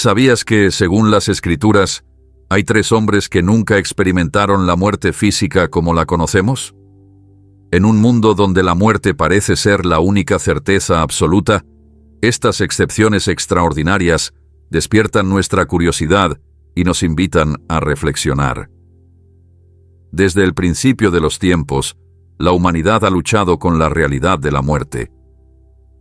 ¿Sabías que, según las Escrituras, hay 3 hombres que nunca experimentaron la muerte física como la conocemos? En un mundo donde la muerte parece ser la única certeza absoluta, estas excepciones extraordinarias despiertan nuestra curiosidad y nos invitan a reflexionar. Desde el principio de los tiempos, la humanidad ha luchado con la realidad de la muerte.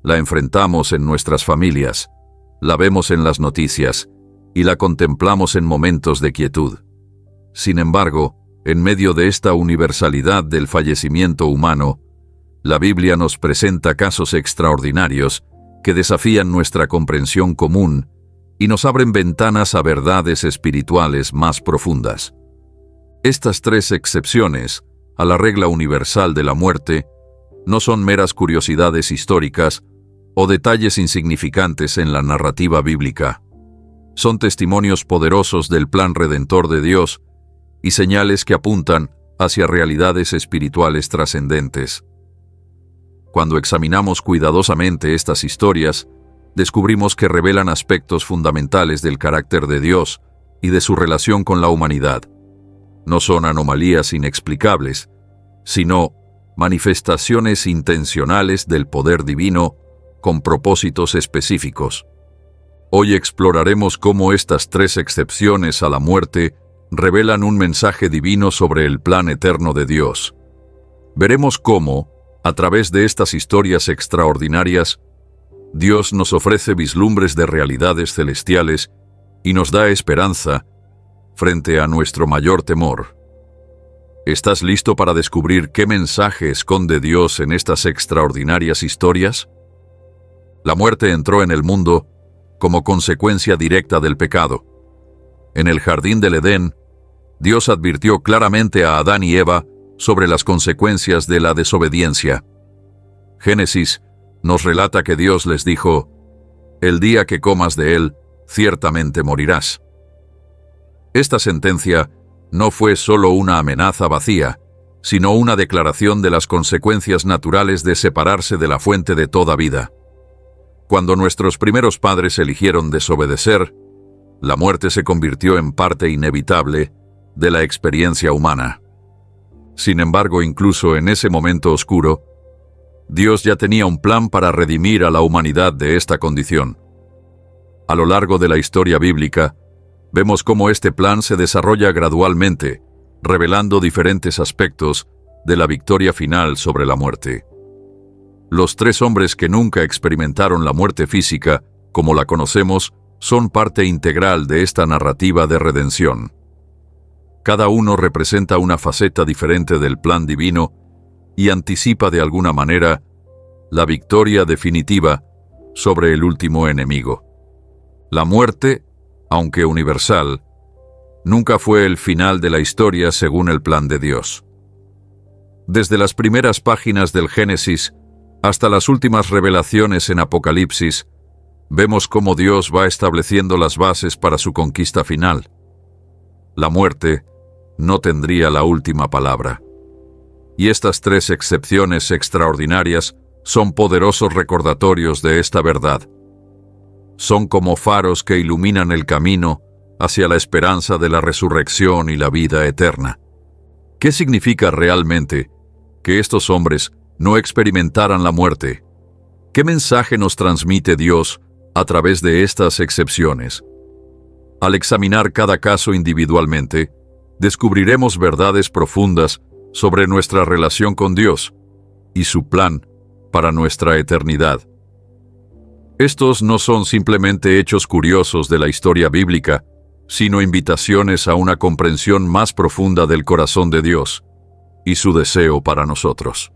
La enfrentamos en nuestras familias, la vemos en las noticias y la contemplamos en momentos de quietud. Sin embargo, en medio de esta universalidad del fallecimiento humano, la Biblia nos presenta casos extraordinarios que desafían nuestra comprensión común y nos abren ventanas a verdades espirituales más profundas. Estas 3 excepciones a la regla universal de la muerte no son meras curiosidades históricas o detalles insignificantes en la narrativa bíblica. Son testimonios poderosos del plan redentor de Dios y señales que apuntan hacia realidades espirituales trascendentes. Cuando examinamos cuidadosamente estas historias, descubrimos que revelan aspectos fundamentales del carácter de Dios y de su relación con la humanidad. No son anomalías inexplicables, sino manifestaciones intencionales del poder divino con propósitos específicos. Hoy exploraremos cómo estas 3 excepciones a la muerte revelan un mensaje divino sobre el plan eterno de Dios. Veremos cómo, a través de estas historias extraordinarias, Dios nos ofrece vislumbres de realidades celestiales y nos da esperanza frente a nuestro mayor temor. ¿Estás listo para descubrir qué mensaje esconde Dios en estas extraordinarias historias? La muerte entró en el mundo como consecuencia directa del pecado. En el jardín del Edén, Dios advirtió claramente a Adán y Eva sobre las consecuencias de la desobediencia. Génesis nos relata que Dios les dijo: «El día que comas de él, ciertamente morirás». Esta sentencia no fue solo una amenaza vacía, sino una declaración de las consecuencias naturales de separarse de la fuente de toda vida. Cuando nuestros primeros padres eligieron desobedecer, la muerte se convirtió en parte inevitable de la experiencia humana. Sin embargo, incluso en ese momento oscuro, Dios ya tenía un plan para redimir a la humanidad de esta condición. A lo largo de la historia bíblica, vemos cómo este plan se desarrolla gradualmente, revelando diferentes aspectos de la victoria final sobre la muerte. Los 3 hombres que nunca experimentaron la muerte física, como la conocemos, son parte integral de esta narrativa de redención. Cada uno representa una faceta diferente del plan divino y anticipa de alguna manera la victoria definitiva sobre el último enemigo. La muerte, aunque universal, nunca fue el final de la historia según el plan de Dios. Desde las primeras páginas del Génesis hasta las últimas revelaciones en Apocalipsis, vemos cómo Dios va estableciendo las bases para su conquista final. La muerte no tendría la última palabra. Y estas 3 excepciones extraordinarias son poderosos recordatorios de esta verdad. Son como faros que iluminan el camino hacia la esperanza de la resurrección y la vida eterna. ¿Qué significa realmente que estos hombres no experimentaran la muerte? ¿Qué mensaje nos transmite Dios a través de estas excepciones? Al examinar cada caso individualmente, descubriremos verdades profundas sobre nuestra relación con Dios y su plan para nuestra eternidad. Estos no son simplemente hechos curiosos de la historia bíblica, sino invitaciones a una comprensión más profunda del corazón de Dios y su deseo para nosotros.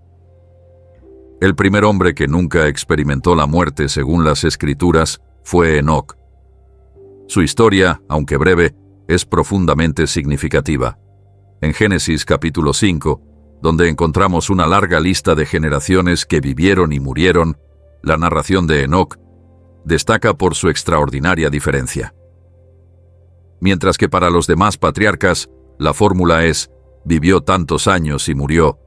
El primer hombre que nunca experimentó la muerte según las Escrituras fue Enoc. Su historia, aunque breve, es profundamente significativa. En Génesis capítulo 5, donde encontramos una larga lista de generaciones que vivieron y murieron, la narración de Enoc destaca por su extraordinaria diferencia. Mientras que para los demás patriarcas, la fórmula es: vivió tantos años y murió,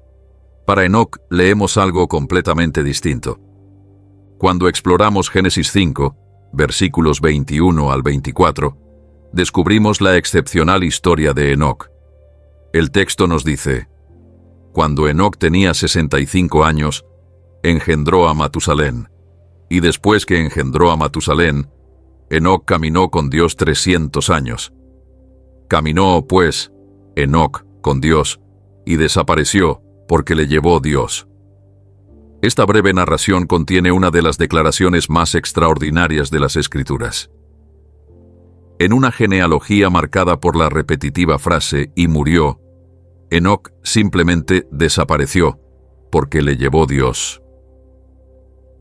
para Enoc leemos algo completamente distinto. Cuando exploramos Génesis 5, versículos 21 al 24, descubrimos la excepcional historia de Enoc. El texto nos dice: cuando Enoc tenía 65 años, engendró a Matusalén, y después que engendró a Matusalén, Enoc caminó con Dios 300 años. Caminó, pues, Enoc con Dios, y desapareció, porque le llevó Dios. Esta breve narración contiene una de las declaraciones más extraordinarias de las Escrituras. En una genealogía marcada por la repetitiva frase «y murió», Enoc simplemente desapareció, porque le llevó Dios.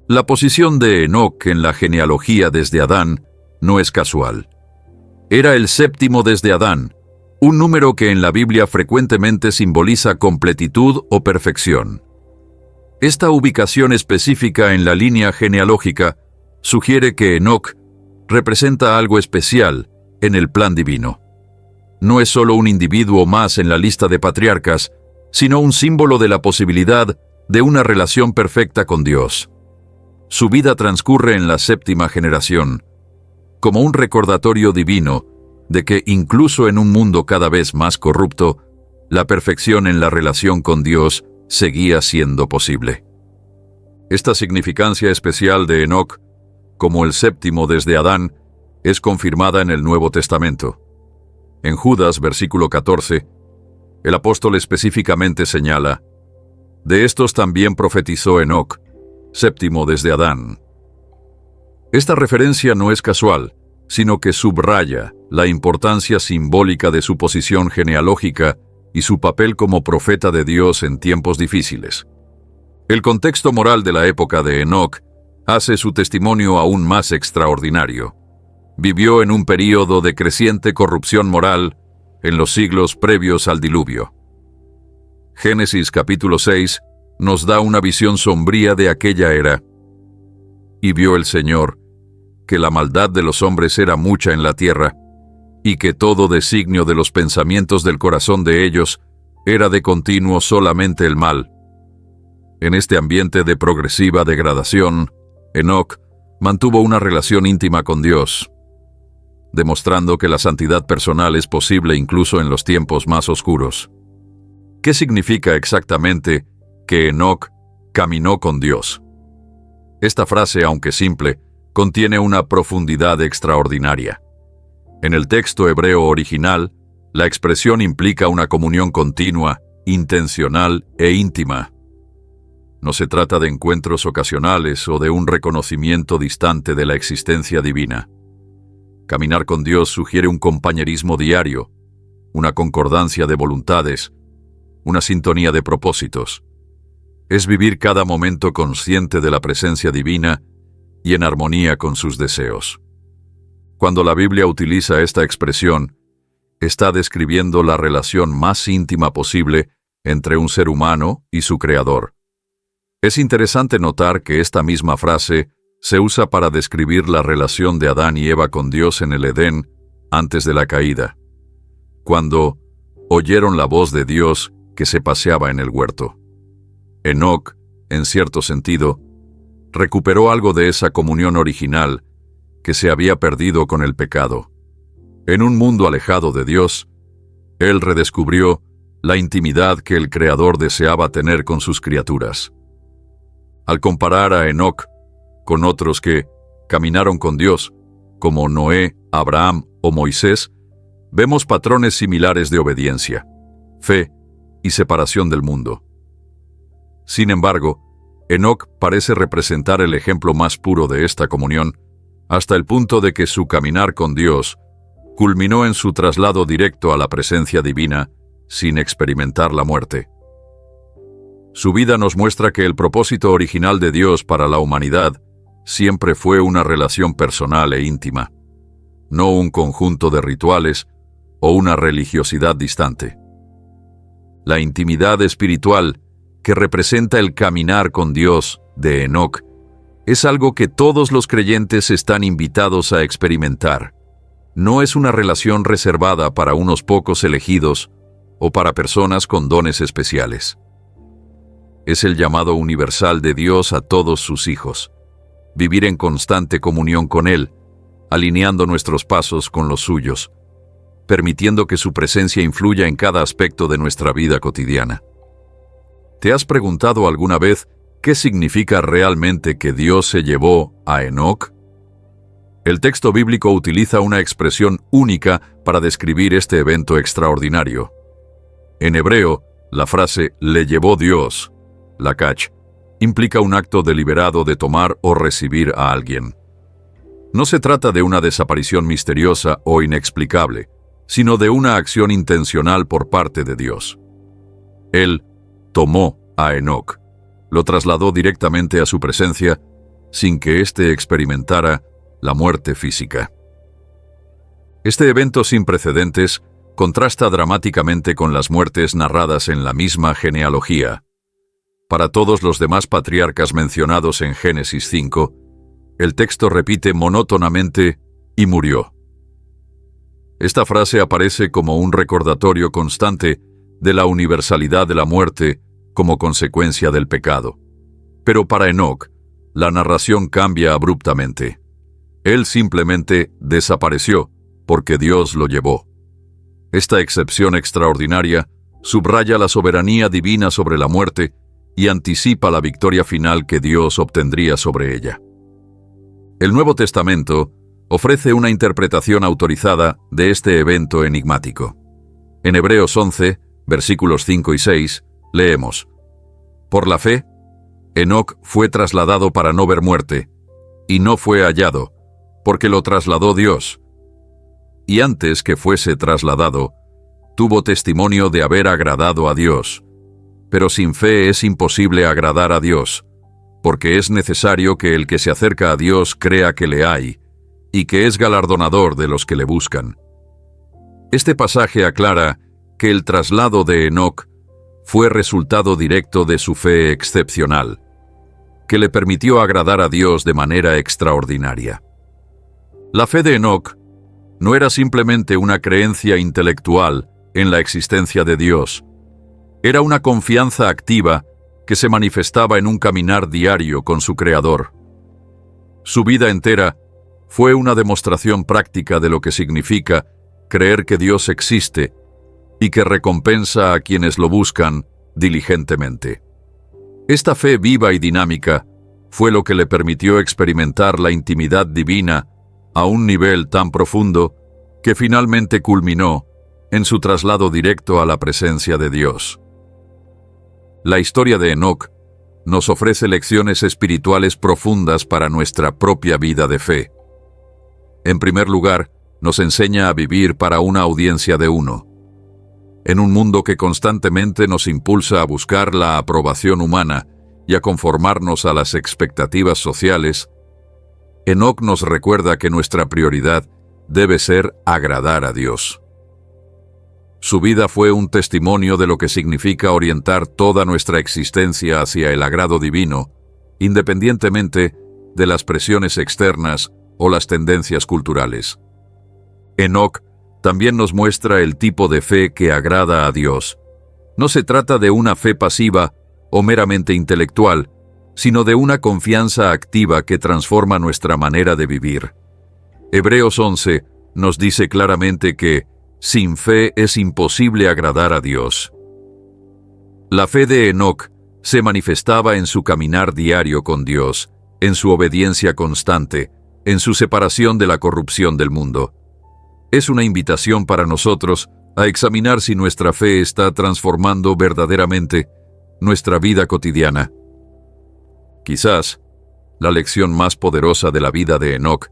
La posición de Enoc en la genealogía desde Adán no es casual. Era el séptimo desde Adán, un número que en la Biblia frecuentemente simboliza completitud o perfección. Esta ubicación específica en la línea genealógica sugiere que Enoc representa algo especial en el plan divino. No es solo un individuo más en la lista de patriarcas, sino un símbolo de la posibilidad de una relación perfecta con Dios. Su vida transcurre en la séptima generación, como un recordatorio divino de que incluso en un mundo cada vez más corrupto, la perfección en la relación con Dios seguía siendo posible. Esta significancia especial de Enoc, como el séptimo desde Adán, es confirmada en el Nuevo Testamento. En Judas, versículo 14, el apóstol específicamente señala: de estos también profetizó Enoc, séptimo desde Adán. Esta referencia no es casual, sino que subraya la importancia simbólica de su posición genealógica y su papel como profeta de Dios en tiempos difíciles. El contexto moral de la época de Enoc hace su testimonio aún más extraordinario. Vivió en un período de creciente corrupción moral en los siglos previos al diluvio. Génesis capítulo 6 nos da una visión sombría de aquella era. Y vio el Señor que la maldad de los hombres era mucha en la tierra, y que todo designio de los pensamientos del corazón de ellos era de continuo solamente el mal. En este ambiente de progresiva degradación, Enoc mantuvo una relación íntima con Dios, demostrando que la santidad personal es posible incluso en los tiempos más oscuros. ¿Qué significa exactamente que Enoc caminó con Dios? Esta frase, aunque simple, contiene una profundidad extraordinaria. En el texto hebreo original, la expresión implica una comunión continua, intencional e íntima. No se trata de encuentros ocasionales o de un reconocimiento distante de la existencia divina. Caminar con Dios sugiere un compañerismo diario, una concordancia de voluntades, una sintonía de propósitos. Es vivir cada momento consciente de la presencia divina y en armonía con sus deseos. Cuando la Biblia utiliza esta expresión, está describiendo la relación más íntima posible entre un ser humano y su Creador. Es interesante notar que esta misma frase se usa para describir la relación de Adán y Eva con Dios en el Edén antes de la caída, cuando oyeron la voz de Dios que se paseaba en el huerto. Enoc, en cierto sentido, recuperó algo de esa comunión original que se había perdido con el pecado. En un mundo alejado de Dios, él redescubrió la intimidad que el Creador deseaba tener con sus criaturas. Al comparar a Enoc con otros que caminaron con Dios, como Noé, Abraham o Moisés, vemos patrones similares de obediencia, fe y separación del mundo. Sin embargo, Enoc parece representar el ejemplo más puro de esta comunión, hasta el punto de que su caminar con Dios culminó en su traslado directo a la presencia divina sin experimentar la muerte. Su vida nos muestra que el propósito original de Dios para la humanidad siempre fue una relación personal e íntima, no un conjunto de rituales o una religiosidad distante. La intimidad espiritual que representa el caminar con Dios de Enoc es algo que todos los creyentes están invitados a experimentar. No es una relación reservada para unos pocos elegidos o para personas con dones especiales. Es el llamado universal de Dios a todos sus hijos. Vivir en constante comunión con Él alineando nuestros pasos con los suyos, permitiendo que su presencia influya en cada aspecto de nuestra vida cotidiana. ¿Te has preguntado alguna vez qué significa realmente que Dios se llevó a Enoc? El texto bíblico utiliza una expresión única para describir este evento extraordinario. En hebreo, la frase «le llevó Dios», lakach, implica un acto deliberado de tomar o recibir a alguien. No se trata de una desaparición misteriosa o inexplicable, sino de una acción intencional por parte de Dios. Él tomó a Enoc, lo trasladó directamente a su presencia sin que éste experimentara la muerte física. Este evento sin precedentes contrasta dramáticamente con las muertes narradas en la misma genealogía. Para todos los demás patriarcas mencionados en Génesis 5, el texto repite monótonamente «y murió». Esta frase aparece como un recordatorio constante de la universalidad de la muerte como consecuencia del pecado. Pero para Enoc, la narración cambia abruptamente. Él simplemente desapareció porque Dios lo llevó. Esta excepción extraordinaria subraya la soberanía divina sobre la muerte y anticipa la victoria final que Dios obtendría sobre ella. El Nuevo Testamento ofrece una interpretación autorizada de este evento enigmático. En Hebreos 11, versículos 5 y 6, leemos: «Por la fe, Enoc fue trasladado para no ver muerte, y no fue hallado, porque lo trasladó Dios. Y antes que fuese trasladado, tuvo testimonio de haber agradado a Dios. Pero sin fe es imposible agradar a Dios, porque es necesario que el que se acerca a Dios crea que le hay, y que es galardonador de los que le buscan». Este pasaje aclara que el traslado de Enoc fue resultado directo de su fe excepcional, que le permitió agradar a Dios de manera extraordinaria. La fe de Enoc no era simplemente una creencia intelectual en la existencia de Dios. Era una confianza activa que se manifestaba en un caminar diario con su Creador. Su vida entera fue una demostración práctica de lo que significa creer que Dios existe y que recompensa a quienes lo buscan diligentemente. Esta fe viva y dinámica fue lo que le permitió experimentar la intimidad divina a un nivel tan profundo que finalmente culminó en su traslado directo a la presencia de Dios. La historia de Enoc nos ofrece lecciones espirituales profundas para nuestra propia vida de fe. En primer lugar, nos enseña a vivir para una audiencia de uno. En un mundo que constantemente nos impulsa a buscar la aprobación humana y a conformarnos a las expectativas sociales, Enoc nos recuerda que nuestra prioridad debe ser agradar a Dios. Su vida fue un testimonio de lo que significa orientar toda nuestra existencia hacia el agrado divino, independientemente de las presiones externas o las tendencias culturales. Enoc también nos muestra el tipo de fe que agrada a Dios. No se trata de una fe pasiva o meramente intelectual, sino de una confianza activa que transforma nuestra manera de vivir. Hebreos 11 nos dice claramente que sin fe es imposible agradar a Dios. La fe de Enoc se manifestaba en su caminar diario con Dios, en su obediencia constante, en su separación de la corrupción del mundo. Es una invitación para nosotros a examinar si nuestra fe está transformando verdaderamente nuestra vida cotidiana. Quizás, la lección más poderosa de la vida de Enoc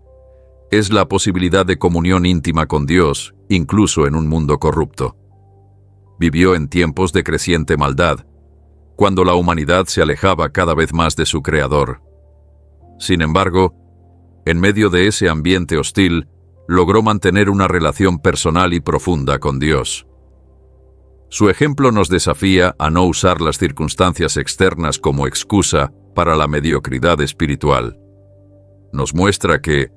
es la posibilidad de comunión íntima con Dios, incluso en un mundo corrupto. Vivió en tiempos de creciente maldad, cuando la humanidad se alejaba cada vez más de su Creador. Sin embargo, en medio de ese ambiente hostil, logró mantener una relación personal y profunda con Dios. Su ejemplo nos desafía a no usar las circunstancias externas como excusa para la mediocridad espiritual. Nos muestra que,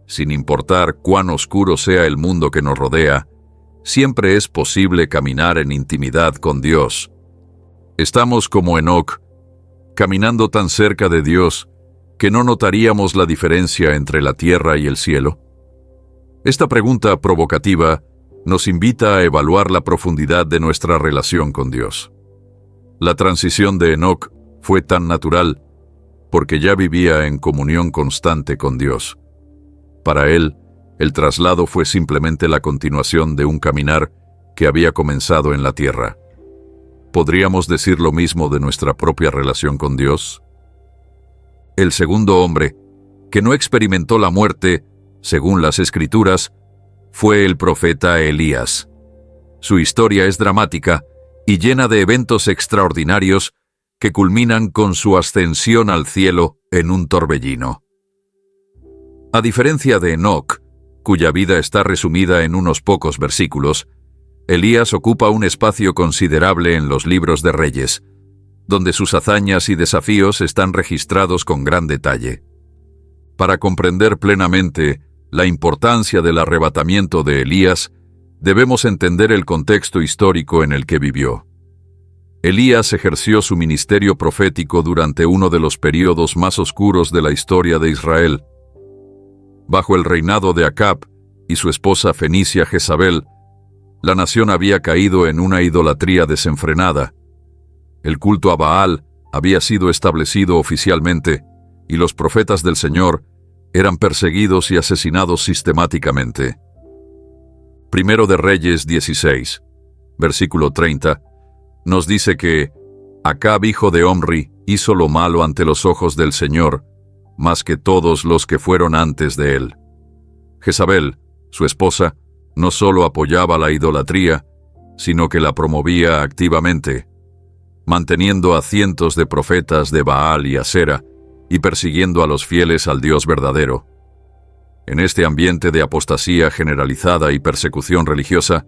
sin importar cuán oscuro sea el mundo que nos rodea, siempre es posible caminar en intimidad con Dios. Estamos como Enoc, caminando tan cerca de Dios que no notaríamos la diferencia entre la tierra y el cielo. Esta pregunta provocativa nos invita a evaluar la profundidad de nuestra relación con Dios. La transición de Enoc fue tan natural porque ya vivía en comunión constante con Dios. Para él, el traslado fue simplemente la continuación de un caminar que había comenzado en la tierra. ¿Podríamos decir lo mismo de nuestra propia relación con Dios? El segundo hombre, que no experimentó la muerte, según las Escrituras, fue el profeta Elías. Su historia es dramática y llena de eventos extraordinarios que culminan con su ascensión al cielo en un torbellino. A diferencia de Enoc, cuya vida está resumida en unos pocos versículos, Elías ocupa un espacio considerable en los libros de Reyes, donde sus hazañas y desafíos están registrados con gran detalle. Para comprender plenamente la importancia del arrebatamiento de Elías, debemos entender el contexto histórico en el que vivió. Elías ejerció su ministerio profético durante uno de los períodos más oscuros de la historia de Israel. Bajo el reinado de Acab y su esposa fenicia Jezabel, la nación había caído en una idolatría desenfrenada. El culto a Baal había sido establecido oficialmente y los profetas del Señor eran perseguidos y asesinados sistemáticamente. Primero de Reyes 16, versículo 30, nos dice que Acab, hijo de Omri, hizo lo malo ante los ojos del Señor, más que todos los que fueron antes de él. Jezabel, su esposa, no solo apoyaba la idolatría, sino que la promovía activamente, manteniendo a cientos de profetas de Baal y Asera y persiguiendo a los fieles al Dios verdadero. En este ambiente de apostasía generalizada y persecución religiosa,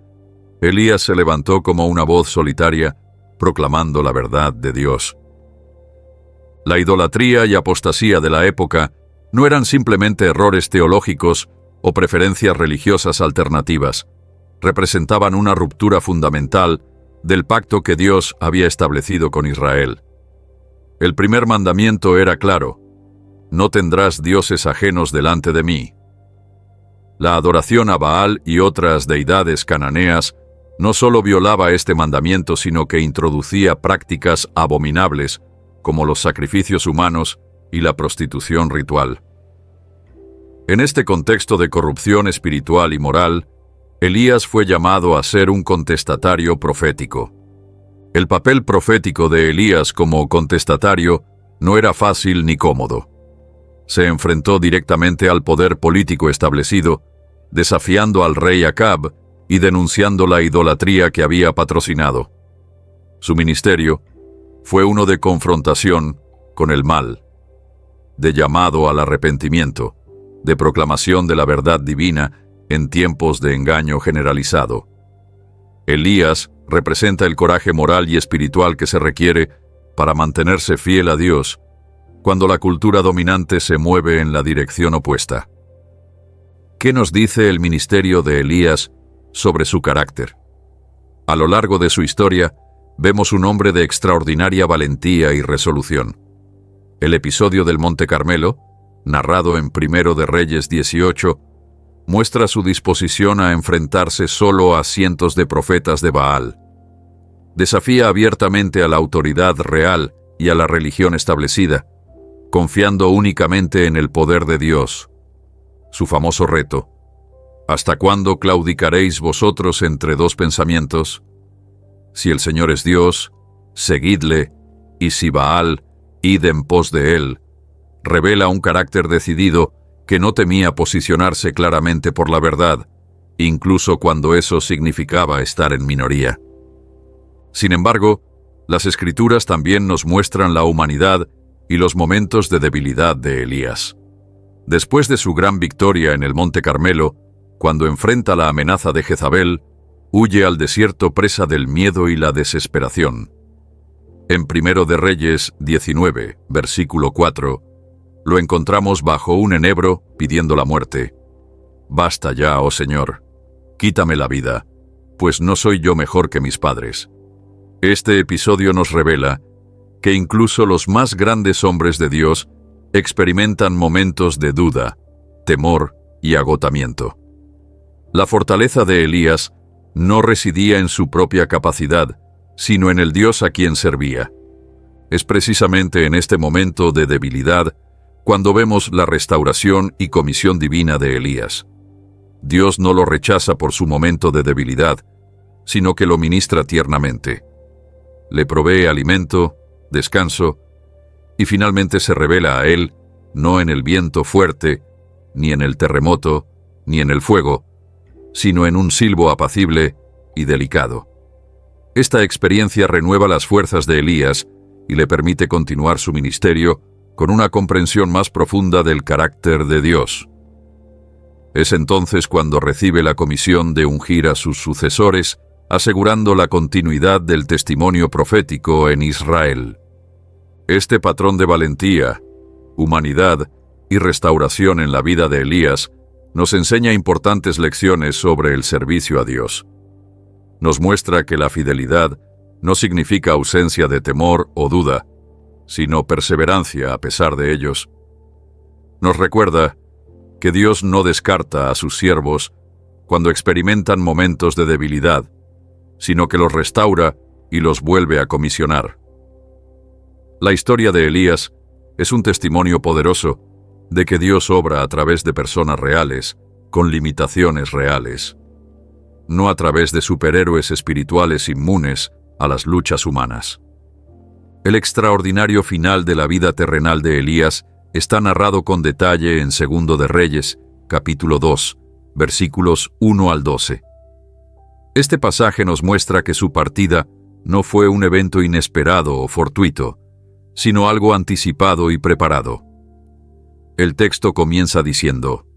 Elías se levantó como una voz solitaria, proclamando la verdad de Dios. La idolatría y apostasía de la época no eran simplemente errores teológicos o preferencias religiosas alternativas, representaban una ruptura fundamental del pacto que Dios había establecido con Israel. El primer mandamiento era claro: no tendrás dioses ajenos delante de mí. La adoración a Baal y otras deidades cananeas no solo violaba este mandamiento, sino que introducía prácticas abominables como los sacrificios humanos y la prostitución ritual. En este contexto de corrupción espiritual y moral, Elías fue llamado a ser un contestatario profético. El papel profético de Elías como contestatario no era fácil ni cómodo. Se enfrentó directamente al poder político establecido, desafiando al rey Acab y denunciando la idolatría que había patrocinado. Su ministerio fue uno de confrontación con el mal, de llamado al arrepentimiento, de proclamación de la verdad divina en tiempos de engaño generalizado. Elías representa el coraje moral y espiritual que se requiere para mantenerse fiel a Dios cuando la cultura dominante se mueve en la dirección opuesta. ¿Qué nos dice el ministerio de Elías sobre su carácter? A lo largo de su historia, vemos un hombre de extraordinaria valentía y resolución. El episodio del Monte Carmelo, narrado en Primero de Reyes 18, muestra su disposición a enfrentarse solo a cientos de profetas de Baal. Desafía abiertamente a la autoridad real y a la religión establecida, confiando únicamente en el poder de Dios. Su famoso reto: ¿hasta cuándo claudicaréis vosotros entre dos pensamientos? Si el Señor es Dios, seguidle, y si Baal, id en pos de él. Revela un carácter decidido que no temía posicionarse claramente por la verdad, incluso cuando eso significaba estar en minoría. Sin embargo, las Escrituras también nos muestran la humanidad y los momentos de debilidad de Elías. Después de su gran victoria en el Monte Carmelo, cuando enfrenta la amenaza de Jezabel, huye al desierto presa del miedo y la desesperación. En Primero de Reyes 19, versículo 4, lo encontramos bajo un enebro pidiendo la muerte. «Basta ya, oh Señor, quítame la vida, pues no soy yo mejor que mis padres». Este episodio nos revela que incluso los más grandes hombres de Dios experimentan momentos de duda, temor y agotamiento. La fortaleza de Elías no residía en su propia capacidad, sino en el Dios a quien servía. Es precisamente en este momento de debilidad cuando vemos la restauración y comisión divina de Elías. Dios no lo rechaza por su momento de debilidad, sino que lo ministra tiernamente. Le provee alimento, descanso, y finalmente se revela a él, no en el viento fuerte, ni en el terremoto, ni en el fuego, sino en un silbo apacible y delicado. Esta experiencia renueva las fuerzas de Elías y le permite continuar su ministerio con una comprensión más profunda del carácter de Dios. Es entonces cuando recibe la comisión de ungir a sus sucesores, asegurando la continuidad del testimonio profético en Israel. Este patrón de valentía, humanidad y restauración en la vida de Elías nos enseña importantes lecciones sobre el servicio a Dios. Nos muestra que la fidelidad no significa ausencia de temor o duda, sino perseverancia a pesar de ellos. Nos recuerda que Dios no descarta a sus siervos cuando experimentan momentos de debilidad, sino que los restaura y los vuelve a comisionar. La historia de Elías es un testimonio poderoso de que Dios obra a través de personas reales, con limitaciones reales, no a través de superhéroes espirituales inmunes a las luchas humanas. El extraordinario final de la vida terrenal de Elías está narrado con detalle en 2 de Reyes, capítulo 2, versículos 1 al 12. Este pasaje nos muestra que su partida no fue un evento inesperado o fortuito, sino algo anticipado y preparado. El texto comienza diciendo: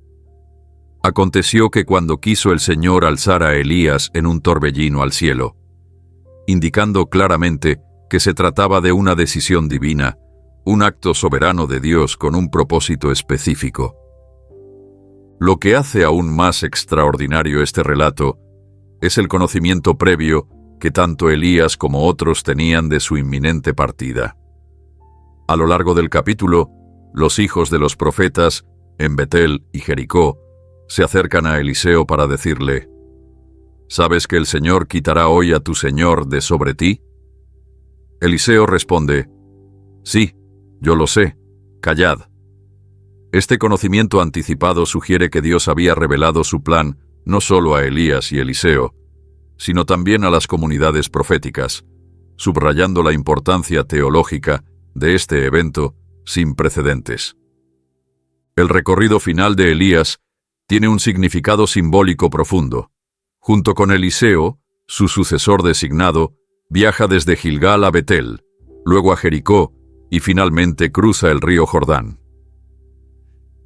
Aconteció que cuando quiso el Señor alzar a Elías en un torbellino al cielo, indicando claramente que se trataba de una decisión divina, un acto soberano de Dios con un propósito específico. Lo que hace aún más extraordinario este relato es el conocimiento previo que tanto Elías como otros tenían de su inminente partida. A lo largo del capítulo, los hijos de los profetas, en Betel y Jericó, se acercan a Eliseo para decirle: ¿Sabes que el Señor quitará hoy a tu señor de sobre ti? Eliseo responde: Sí, yo lo sé, callad. Este conocimiento anticipado sugiere que Dios había revelado su plan no solo a Elías y Eliseo, sino también a las comunidades proféticas, subrayando la importancia teológica de este evento sin precedentes. El recorrido final de Elías tiene un significado simbólico profundo. Junto con Eliseo, su sucesor designado, viaja desde Gilgal a Betel, luego a Jericó y finalmente cruza el río Jordán.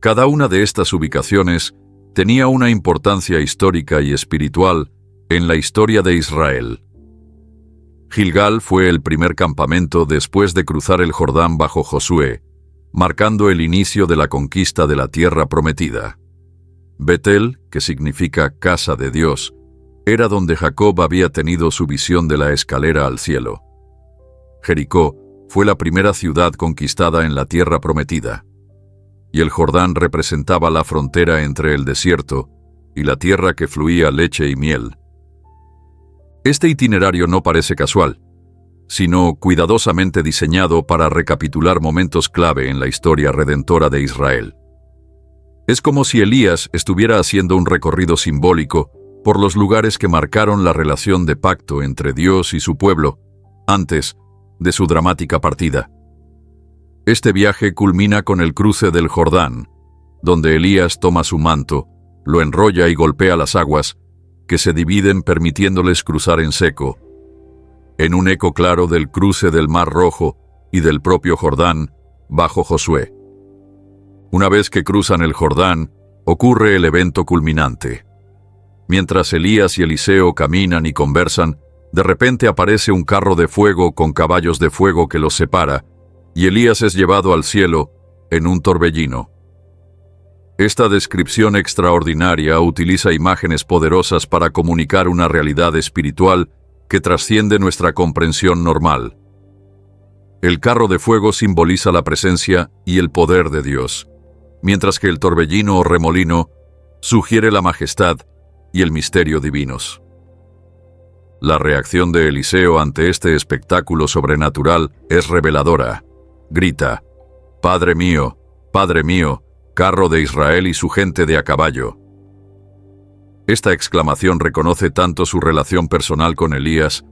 Cada una de estas ubicaciones tenía una importancia histórica y espiritual en la historia de Israel. Gilgal fue el primer campamento después de cruzar el Jordán bajo Josué, marcando el inicio de la conquista de la tierra prometida. Betel, que significa casa de Dios, era donde Jacob había tenido su visión de la escalera al cielo. Jericó fue la primera ciudad conquistada en la tierra prometida, y el Jordán representaba la frontera entre el desierto y la tierra que fluía leche y miel. Este itinerario no parece casual, sino cuidadosamente diseñado para recapitular momentos clave en la historia redentora de Israel. Es como si Elías estuviera haciendo un recorrido simbólico por los lugares que marcaron la relación de pacto entre Dios y su pueblo, antes de su dramática partida. Este viaje culmina con el cruce del Jordán, donde Elías toma su manto, lo enrolla y golpea las aguas, que se dividen permitiéndoles cruzar en seco, en un eco claro del cruce del Mar Rojo y del propio Jordán bajo Josué. Una vez que cruzan el Jordán, ocurre el evento culminante. Mientras Elías y Eliseo caminan y conversan, de repente aparece un carro de fuego con caballos de fuego que los separa, y Elías es llevado al cielo en un torbellino. Esta descripción extraordinaria utiliza imágenes poderosas para comunicar una realidad espiritual que trasciende nuestra comprensión normal. El carro de fuego simboliza la presencia y el poder de Dios, mientras que el torbellino o remolino sugiere la majestad y el misterio divinos. La reacción de Eliseo ante este espectáculo sobrenatural es reveladora. Grita: Padre mío, carro de Israel y su gente de a caballo. Esta exclamación reconoce tanto su relación personal con Elías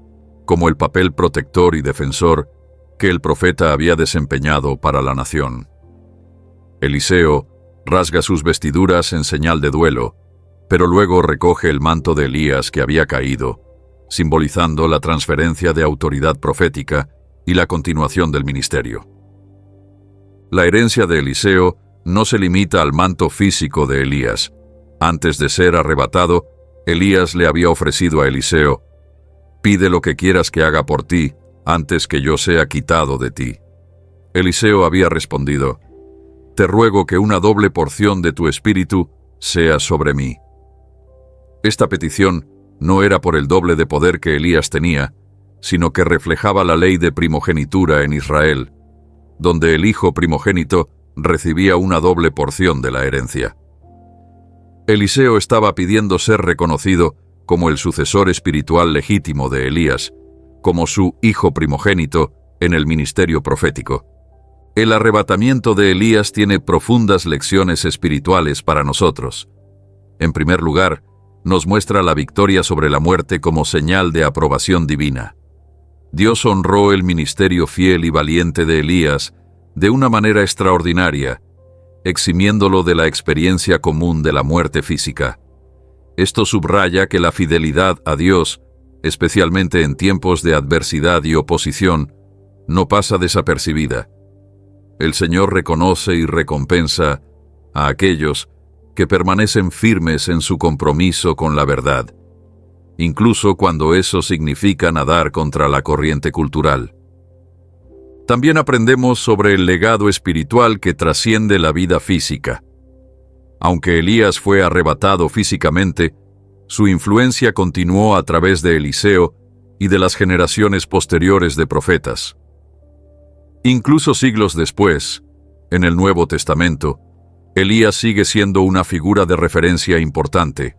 como el papel protector y defensor que el profeta había desempeñado para la nación. Eliseo rasga sus vestiduras en señal de duelo, pero luego recoge el manto de Elías que había caído, simbolizando la transferencia de autoridad profética y la continuación del ministerio. La herencia de Eliseo no se limita al manto físico de Elías. Antes de ser arrebatado, Elías le había ofrecido a Eliseo: «Pide lo que quieras que haga por ti, antes que yo sea quitado de ti». Eliseo había respondido: «Te ruego que una doble porción de tu espíritu sea sobre mí». Esta petición no era por el doble de poder que Elías tenía, sino que reflejaba la ley de primogenitura en Israel, donde el hijo primogénito recibía una doble porción de la herencia. Eliseo estaba pidiendo ser reconocido como el sucesor espiritual legítimo de Elías, como su hijo primogénito en el ministerio profético. El arrebatamiento de Elías tiene profundas lecciones espirituales para nosotros. En primer lugar, nos muestra la victoria sobre la muerte como señal de aprobación divina. Dios honró el ministerio fiel y valiente de Elías de una manera extraordinaria, eximiéndolo de la experiencia común de la muerte física. Esto subraya que la fidelidad a Dios, especialmente en tiempos de adversidad y oposición, no pasa desapercibida. El Señor reconoce y recompensa a aquellos que permanecen firmes en su compromiso con la verdad, incluso cuando eso significa nadar contra la corriente cultural. También aprendemos sobre el legado espiritual que trasciende la vida física. Aunque Elías fue arrebatado físicamente, su influencia continuó a través de Eliseo y de las generaciones posteriores de profetas. Incluso siglos después, en el Nuevo Testamento, Elías sigue siendo una figura de referencia importante.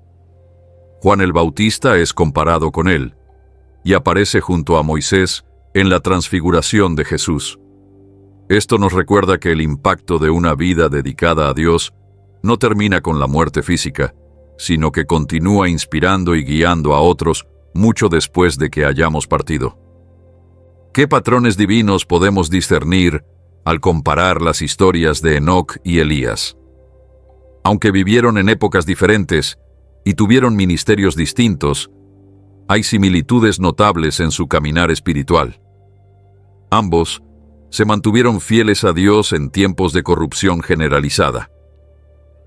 Juan el Bautista es comparado con él, y aparece junto a Moisés en la transfiguración de Jesús. Esto nos recuerda que el impacto de una vida dedicada a Dios no termina con la muerte física, sino que continúa inspirando y guiando a otros mucho después de que hayamos partido. ¿Qué patrones divinos podemos discernir al comparar las historias de Enoc y Elías? Aunque vivieron en épocas diferentes y tuvieron ministerios distintos, hay similitudes notables en su caminar espiritual. Ambos se mantuvieron fieles a Dios en tiempos de corrupción generalizada.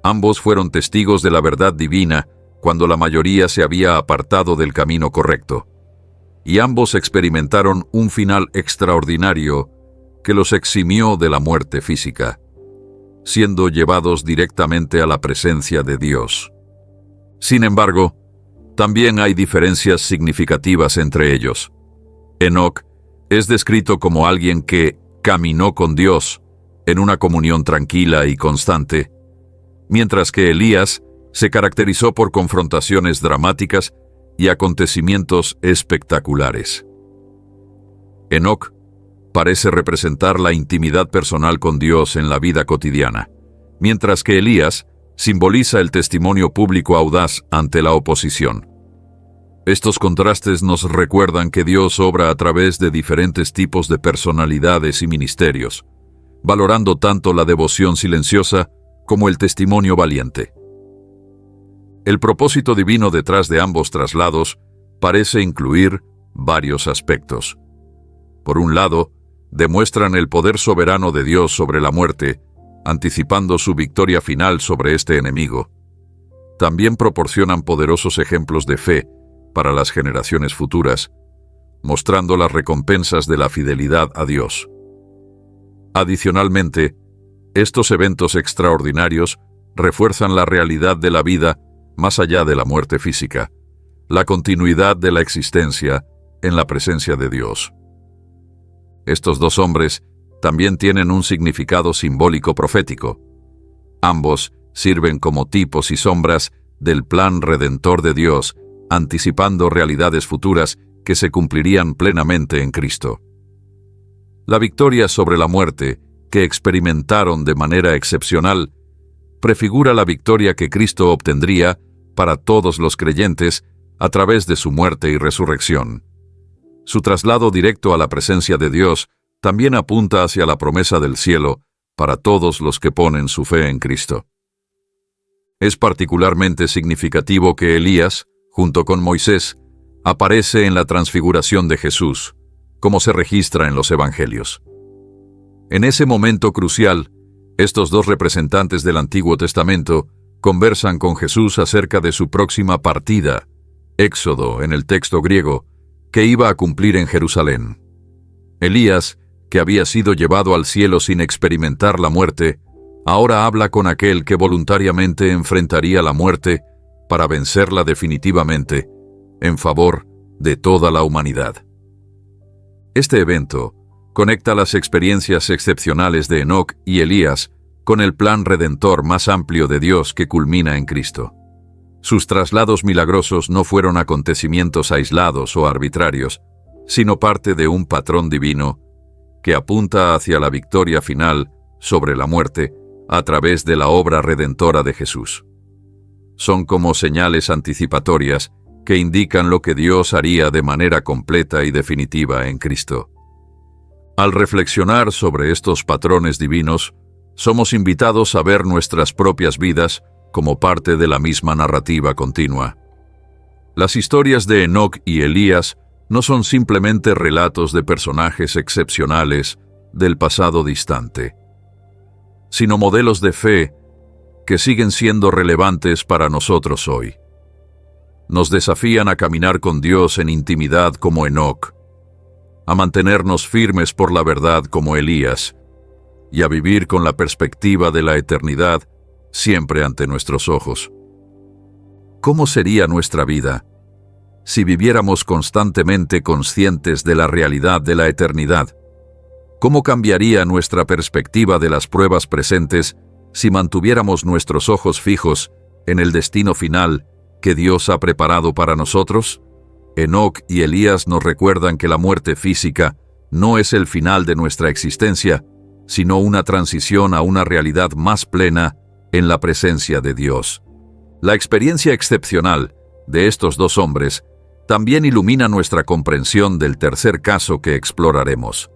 Ambos fueron testigos de la verdad divina cuando la mayoría se había apartado del camino correcto. Y ambos experimentaron un final extraordinario que los eximió de la muerte física, siendo llevados directamente a la presencia de Dios. Sin embargo, también hay diferencias significativas entre ellos. Enoc es descrito como alguien que caminó con Dios en una comunión tranquila y constante, mientras que Elías se caracterizó por confrontaciones dramáticas y acontecimientos espectaculares. Enoc parece representar la intimidad personal con Dios en la vida cotidiana, mientras que Elías simboliza el testimonio público audaz ante la oposición. Estos contrastes nos recuerdan que Dios obra a través de diferentes tipos de personalidades y ministerios, valorando tanto la devoción silenciosa como el testimonio valiente. El propósito divino detrás de ambos traslados parece incluir varios aspectos. Por un lado, demuestran el poder soberano de Dios sobre la muerte, anticipando su victoria final sobre este enemigo. También proporcionan poderosos ejemplos de fe para las generaciones futuras, mostrando las recompensas de la fidelidad a Dios. Adicionalmente, estos eventos extraordinarios refuerzan la realidad de la vida más allá de la muerte física, la continuidad de la existencia en la presencia de Dios. Estos dos hombres también tienen un significado simbólico profético. Ambos sirven como tipos y sombras del plan redentor de Dios, anticipando realidades futuras que se cumplirían plenamente en Cristo. La victoria sobre la muerte, que experimentaron de manera excepcional, prefigura la victoria que Cristo obtendría para todos los creyentes a través de su muerte y resurrección. Su traslado directo a la presencia de Dios también apunta hacia la promesa del cielo para todos los que ponen su fe en Cristo. Es particularmente significativo que Elías, junto con Moisés, aparece en la transfiguración de Jesús, como se registra en los Evangelios. En ese momento crucial, estos dos representantes del Antiguo Testamento conversan con Jesús acerca de su próxima partida, Éxodo en el texto griego, que iba a cumplir en Jerusalén. Elías, que había sido llevado al cielo sin experimentar la muerte, ahora habla con aquel que voluntariamente enfrentaría la muerte para vencerla definitivamente, en favor de toda la humanidad. Este evento conecta las experiencias excepcionales de Enoc y Elías con el plan redentor más amplio de Dios que culmina en Cristo. Sus traslados milagrosos no fueron acontecimientos aislados o arbitrarios, sino parte de un patrón divino que apunta hacia la victoria final sobre la muerte a través de la obra redentora de Jesús. Son como señales anticipatorias que indican lo que Dios haría de manera completa y definitiva en Cristo. Al reflexionar sobre estos patrones divinos, somos invitados a ver nuestras propias vidas como parte de la misma narrativa continua. Las historias de Enoc y Elías no son simplemente relatos de personajes excepcionales del pasado distante, sino modelos de fe que siguen siendo relevantes para nosotros hoy. Nos desafían a caminar con Dios en intimidad como Enoc, a mantenernos firmes por la verdad como Elías, y a vivir con la perspectiva de la eternidad siempre ante nuestros ojos. ¿Cómo sería nuestra vida si viviéramos constantemente conscientes de la realidad de la eternidad? ¿Cómo cambiaría nuestra perspectiva de las pruebas presentes si mantuviéramos nuestros ojos fijos en el destino final que Dios ha preparado para nosotros? Enoc y Elías nos recuerdan que la muerte física no es el final de nuestra existencia, sino una transición a una realidad más plena en la presencia de Dios. La experiencia excepcional de estos dos hombres también ilumina nuestra comprensión del tercer caso que exploraremos: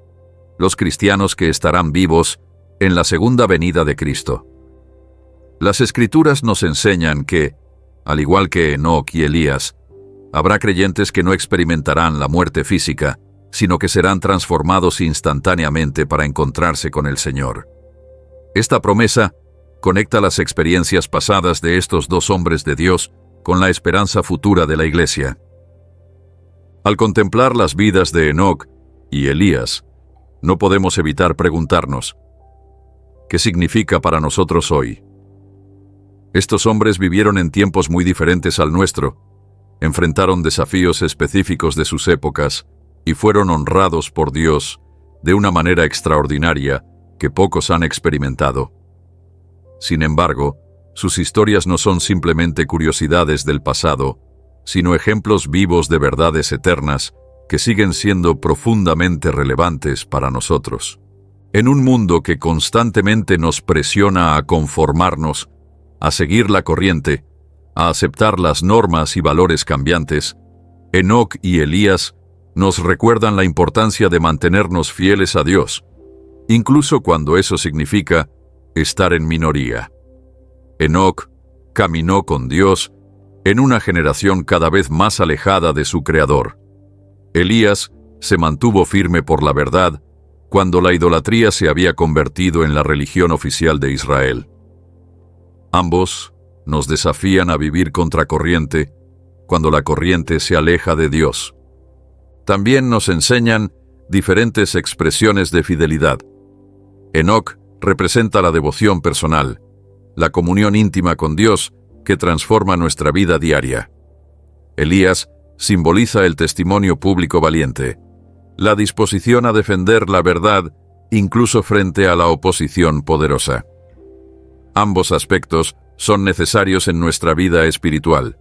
los cristianos que estarán vivos en la segunda venida de Cristo. Las Escrituras nos enseñan que, al igual que Enoc y Elías, habrá creyentes que no experimentarán la muerte física, sino que serán transformados instantáneamente para encontrarse con el Señor. Esta promesa conecta las experiencias pasadas de estos dos hombres de Dios con la esperanza futura de la Iglesia. Al contemplar las vidas de Enoc y Elías, no podemos evitar preguntarnos: ¿qué significa para nosotros hoy? Estos hombres vivieron en tiempos muy diferentes al nuestro, enfrentaron desafíos específicos de sus épocas y fueron honrados por Dios de una manera extraordinaria que pocos han experimentado. Sin embargo, sus historias no son simplemente curiosidades del pasado, sino ejemplos vivos de verdades eternas que siguen siendo profundamente relevantes para nosotros. En un mundo que constantemente nos presiona a conformarnos, a seguir la corriente, a aceptar las normas y valores cambiantes, Enoc y Elías nos recuerdan la importancia de mantenernos fieles a Dios, incluso cuando eso significa estar en minoría. Enoc caminó con Dios en una generación cada vez más alejada de su Creador. Elías se mantuvo firme por la verdad cuando la idolatría se había convertido en la religión oficial de Israel. Ambos nos desafían a vivir contracorriente cuando la corriente se aleja de Dios. También nos enseñan diferentes expresiones de fidelidad. Enoc representa la devoción personal, la comunión íntima con Dios que transforma nuestra vida diaria. Elías simboliza el testimonio público valiente, la disposición a defender la verdad incluso frente a la oposición poderosa. Ambos aspectos son necesarios en nuestra vida espiritual.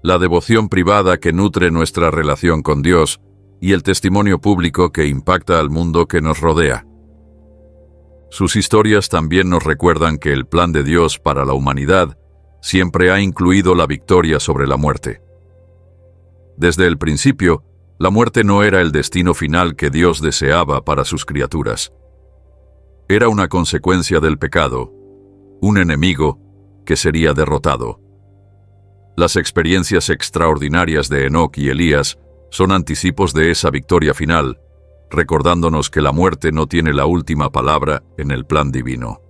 La devoción privada que nutre nuestra relación con Dios y el testimonio público que impacta al mundo que nos rodea. Sus historias también nos recuerdan que el plan de Dios para la humanidad siempre ha incluido la victoria sobre la muerte. Desde el principio, la muerte no era el destino final que Dios deseaba para sus criaturas. Era una consecuencia del pecado, un enemigo que sería derrotado. Las experiencias extraordinarias de Enoc y Elías son anticipos de esa victoria final, recordándonos que la muerte no tiene la última palabra en el plan divino.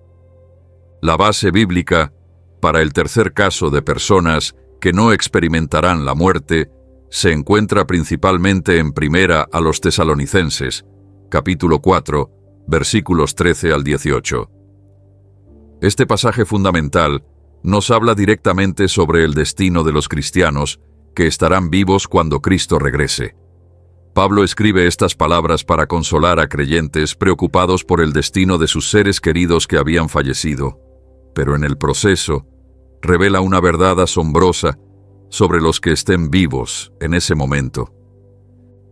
La base bíblica para el tercer caso de personas que no experimentarán la muerte se encuentra principalmente en Primera a los Tesalonicenses, capítulo 4, versículos 13 al 18. Este pasaje fundamental nos habla directamente sobre el destino de los cristianos que estarán vivos cuando Cristo regrese. Pablo escribe estas palabras para consolar a creyentes preocupados por el destino de sus seres queridos que habían fallecido, pero en el proceso revela una verdad asombrosa sobre los que estén vivos en ese momento.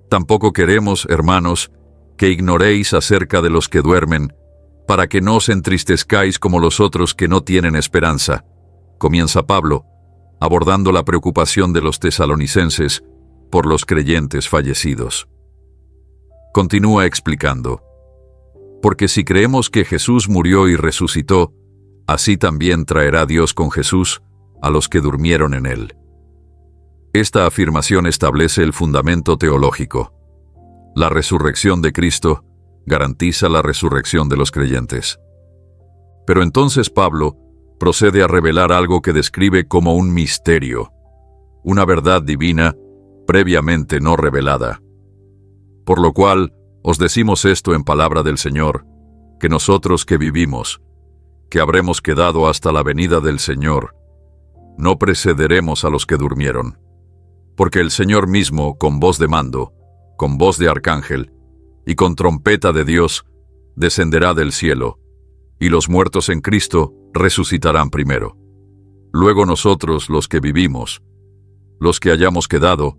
Tampoco queremos, hermanos, que ignoréis acerca de los que duermen, para que no os entristezcáis como los otros que no tienen esperanza. Comienza Pablo, abordando la preocupación de los tesalonicenses por los creyentes fallecidos. Continúa explicando: porque si creemos que Jesús murió y resucitó, así también traerá Dios con Jesús a los que durmieron en él. Esta afirmación establece el fundamento teológico. La resurrección de Cristo garantiza la resurrección de los creyentes. Pero entonces Pablo procede a revelar algo que describe como un misterio, una verdad divina previamente no revelada. Por lo cual, os decimos esto en palabra del Señor, que nosotros que vivimos, que habremos quedado hasta la venida del Señor, no precederemos a los que durmieron. Porque el Señor mismo, con voz de mando, con voz de arcángel, y con trompeta de Dios, descenderá del cielo, y los muertos en Cristo resucitarán primero. Luego nosotros, los que vivimos, los que hayamos quedado,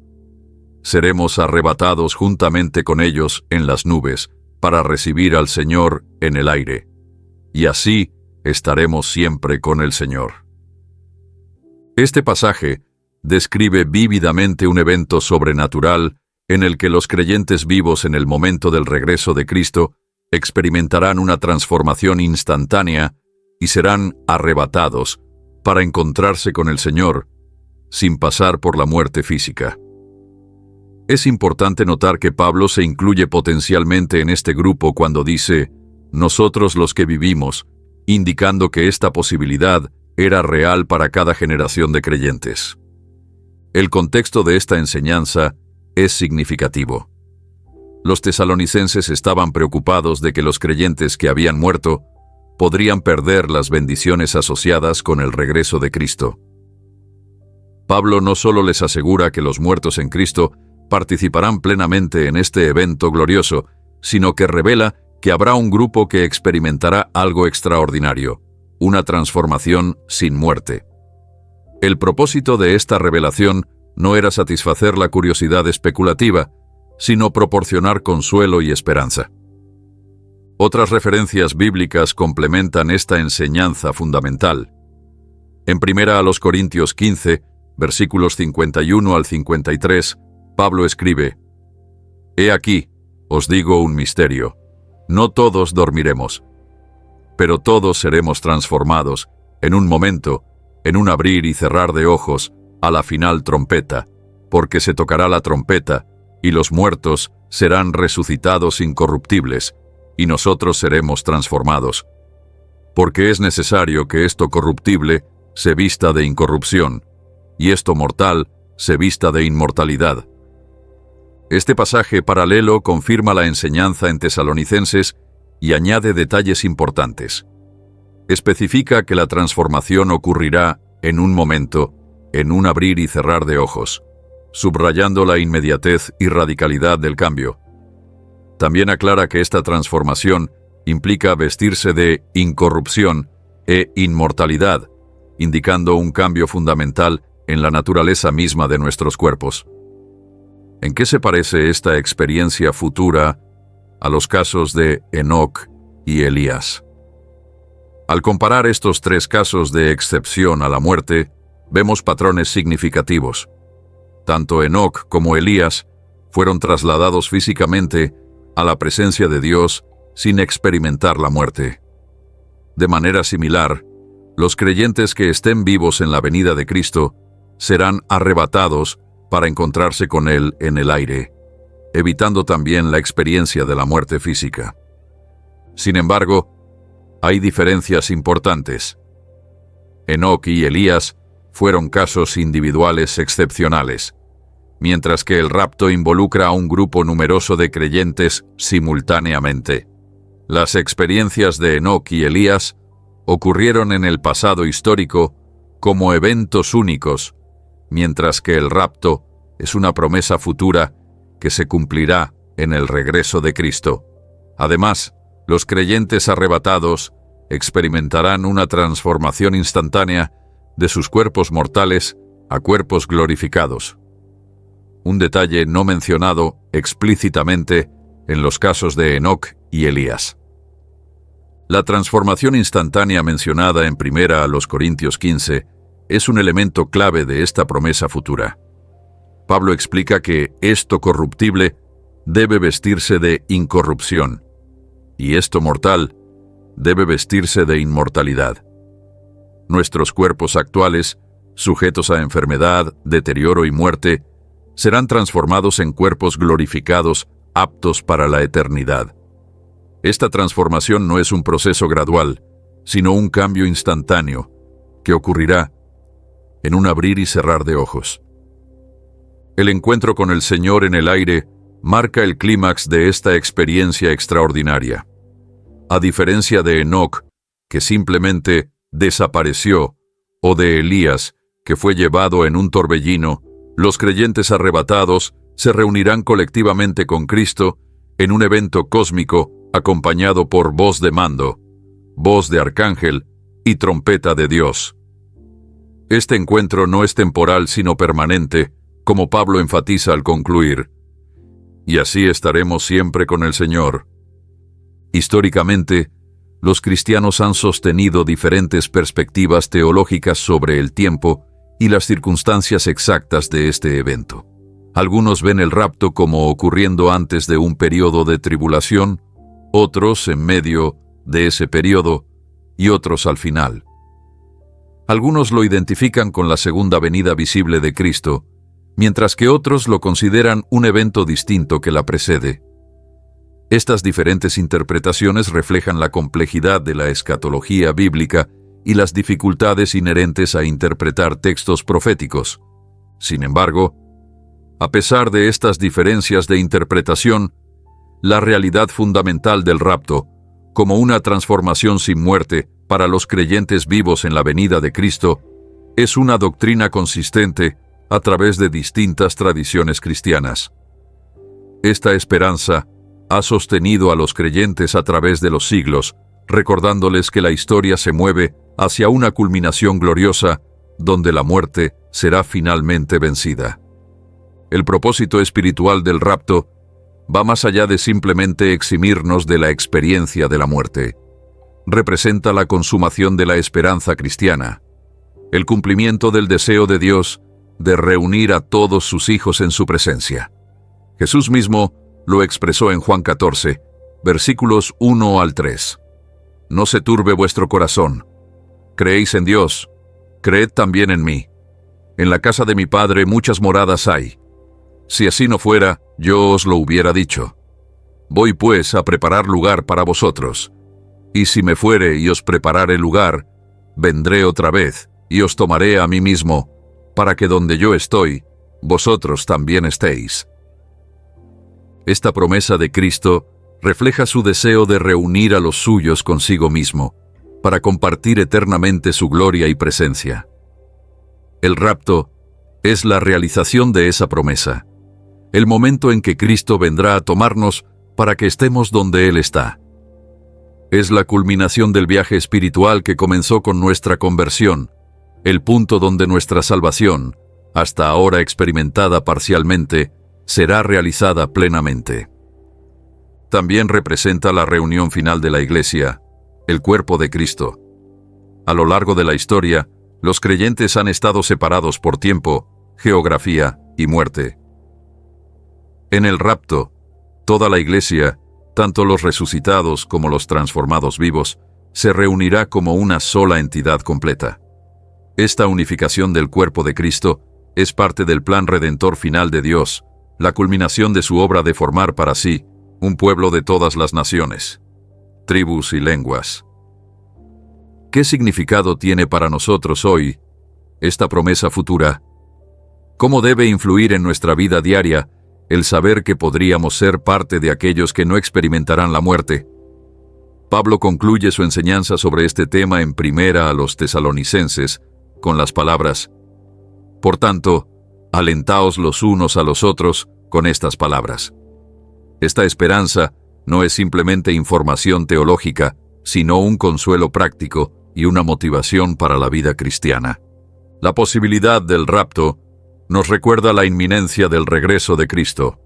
seremos arrebatados juntamente con ellos en las nubes, para recibir al Señor en el aire, y así estaremos siempre con el Señor. Este pasaje describe vívidamente un evento sobrenatural en el que los creyentes vivos en el momento del regreso de Cristo experimentarán una transformación instantánea y serán arrebatados para encontrarse con el Señor, sin pasar por la muerte física. Es importante notar que Pablo se incluye potencialmente en este grupo cuando dice «nosotros los que vivimos», indicando que esta posibilidad era real para cada generación de creyentes. El contexto de esta enseñanza es significativo. Los tesalonicenses estaban preocupados de que los creyentes que habían muerto podrían perder las bendiciones asociadas con el regreso de Cristo. Pablo no solo les asegura que los muertos en Cristo participarán plenamente en este evento glorioso, sino que revela que habrá un grupo que experimentará algo extraordinario, una transformación sin muerte. El propósito de esta revelación no era satisfacer la curiosidad especulativa, sino proporcionar consuelo y esperanza. Otras referencias bíblicas complementan esta enseñanza fundamental. En 1 Corintios 15, versículos 51 al 53, Pablo escribe: «He aquí, os digo un misterio. No todos dormiremos, pero todos seremos transformados en un momento, en un abrir y cerrar de ojos, a la final trompeta, porque se tocará la trompeta, y los muertos serán resucitados incorruptibles, y nosotros seremos transformados. Porque es necesario que esto corruptible se vista de incorrupción, y esto mortal se vista de inmortalidad». Este pasaje paralelo confirma la enseñanza en Tesalonicenses y añade detalles importantes. Especifica que la transformación ocurrirá en un momento, en un abrir y cerrar de ojos, subrayando la inmediatez y radicalidad del cambio. También aclara que esta transformación implica vestirse de incorrupción e inmortalidad, indicando un cambio fundamental en la naturaleza misma de nuestros cuerpos. ¿En qué se parece esta experiencia futura a los casos de Enoc y Elías? Al comparar estos tres casos de excepción a la muerte, vemos patrones significativos. Tanto Enoc como Elías fueron trasladados físicamente a la presencia de Dios sin experimentar la muerte. De manera similar, los creyentes que estén vivos en la venida de Cristo serán arrebatados para encontrarse con Él en el aire, evitando también la experiencia de la muerte física. Sin embargo, hay diferencias importantes. Enoc y Elías fueron casos individuales excepcionales, mientras que el rapto involucra a un grupo numeroso de creyentes simultáneamente. Las experiencias de Enoc y Elías ocurrieron en el pasado histórico como eventos únicos, mientras que el rapto es una promesa futura que se cumplirá en el regreso de Cristo. Además, los creyentes arrebatados experimentarán una transformación instantánea de sus cuerpos mortales a cuerpos glorificados. Un detalle no mencionado explícitamente en los casos de Enoc y Elías. La transformación instantánea mencionada en 1 Corintios 15 es un elemento clave de esta promesa futura. Pablo explica que esto corruptible debe vestirse de incorrupción, y esto mortal debe vestirse de inmortalidad. Nuestros cuerpos actuales, sujetos a enfermedad, deterioro y muerte, serán transformados en cuerpos glorificados, aptos para la eternidad. Esta transformación no es un proceso gradual, sino un cambio instantáneo, que ocurrirá en un abrir y cerrar de ojos. El encuentro con el Señor en el aire marca el clímax de esta experiencia extraordinaria. A diferencia de Enoc, que simplemente desapareció, o de Elías, que fue llevado en un torbellino, los creyentes arrebatados se reunirán colectivamente con Cristo en un evento cósmico acompañado por voz de mando, voz de arcángel y trompeta de Dios. Este encuentro no es temporal sino permanente, como Pablo enfatiza al concluir, y así estaremos siempre con el Señor. Históricamente, los cristianos han sostenido diferentes perspectivas teológicas sobre el tiempo y las circunstancias exactas de este evento. Algunos ven el rapto como ocurriendo antes de un periodo de tribulación, otros en medio de ese periodo y otros al final. Algunos lo identifican con la segunda venida visible de Cristo, mientras que otros lo consideran un evento distinto que la precede. Estas diferentes interpretaciones reflejan la complejidad de la escatología bíblica y las dificultades inherentes a interpretar textos proféticos. Sin embargo, a pesar de estas diferencias de interpretación, la realidad fundamental del rapto, como una transformación sin muerte para los creyentes vivos en la venida de Cristo, es una doctrina consistente a través de distintas tradiciones cristianas. Esta esperanza ha sostenido a los creyentes a través de los siglos, recordándoles que la historia se mueve hacia una culminación gloriosa, donde la muerte será finalmente vencida. El propósito espiritual del rapto va más allá de simplemente eximirnos de la experiencia de la muerte. Representa la consumación de la esperanza cristiana, el cumplimiento del deseo de Dios de reunir a todos sus hijos en su presencia. Jesús mismo lo expresó en Juan 14, versículos 1 al 3. No se turbe vuestro corazón. Creéis en Dios, creed también en mí. En la casa de mi Padre muchas moradas hay. Si así no fuera, yo os lo hubiera dicho. Voy pues a preparar lugar para vosotros. Y si me fuere y os preparare lugar, vendré otra vez y os tomaré a mí mismo, para que donde yo estoy, vosotros también estéis. Esta promesa de Cristo refleja su deseo de reunir a los suyos consigo mismo, para compartir eternamente su gloria y presencia. El rapto es la realización de esa promesa, el momento en que Cristo vendrá a tomarnos para que estemos donde Él está. Es la culminación del viaje espiritual que comenzó con nuestra conversión, el punto donde nuestra salvación, hasta ahora experimentada parcialmente, será realizada plenamente. También representa la reunión final de la Iglesia, el cuerpo de Cristo. A lo largo de la historia, los creyentes han estado separados por tiempo, geografía y muerte. En el rapto, toda la Iglesia, tanto los resucitados como los transformados vivos, se reunirá como una sola entidad completa. Esta unificación del cuerpo de Cristo es parte del plan redentor final de Dios, la culminación de su obra de formar para sí un pueblo de todas las naciones, tribus y lenguas. ¿Qué significado tiene para nosotros hoy esta promesa futura? ¿Cómo debe influir en nuestra vida diaria el saber que podríamos ser parte de aquellos que no experimentarán la muerte? Pablo concluye su enseñanza sobre este tema en Primera a los Tesalonicenses con las palabras: Por tanto, alentaos los unos a los otros con estas palabras. Esta esperanza no es simplemente información teológica, sino un consuelo práctico y una motivación para la vida cristiana. La posibilidad del rapto nos recuerda la inminencia del regreso de Cristo.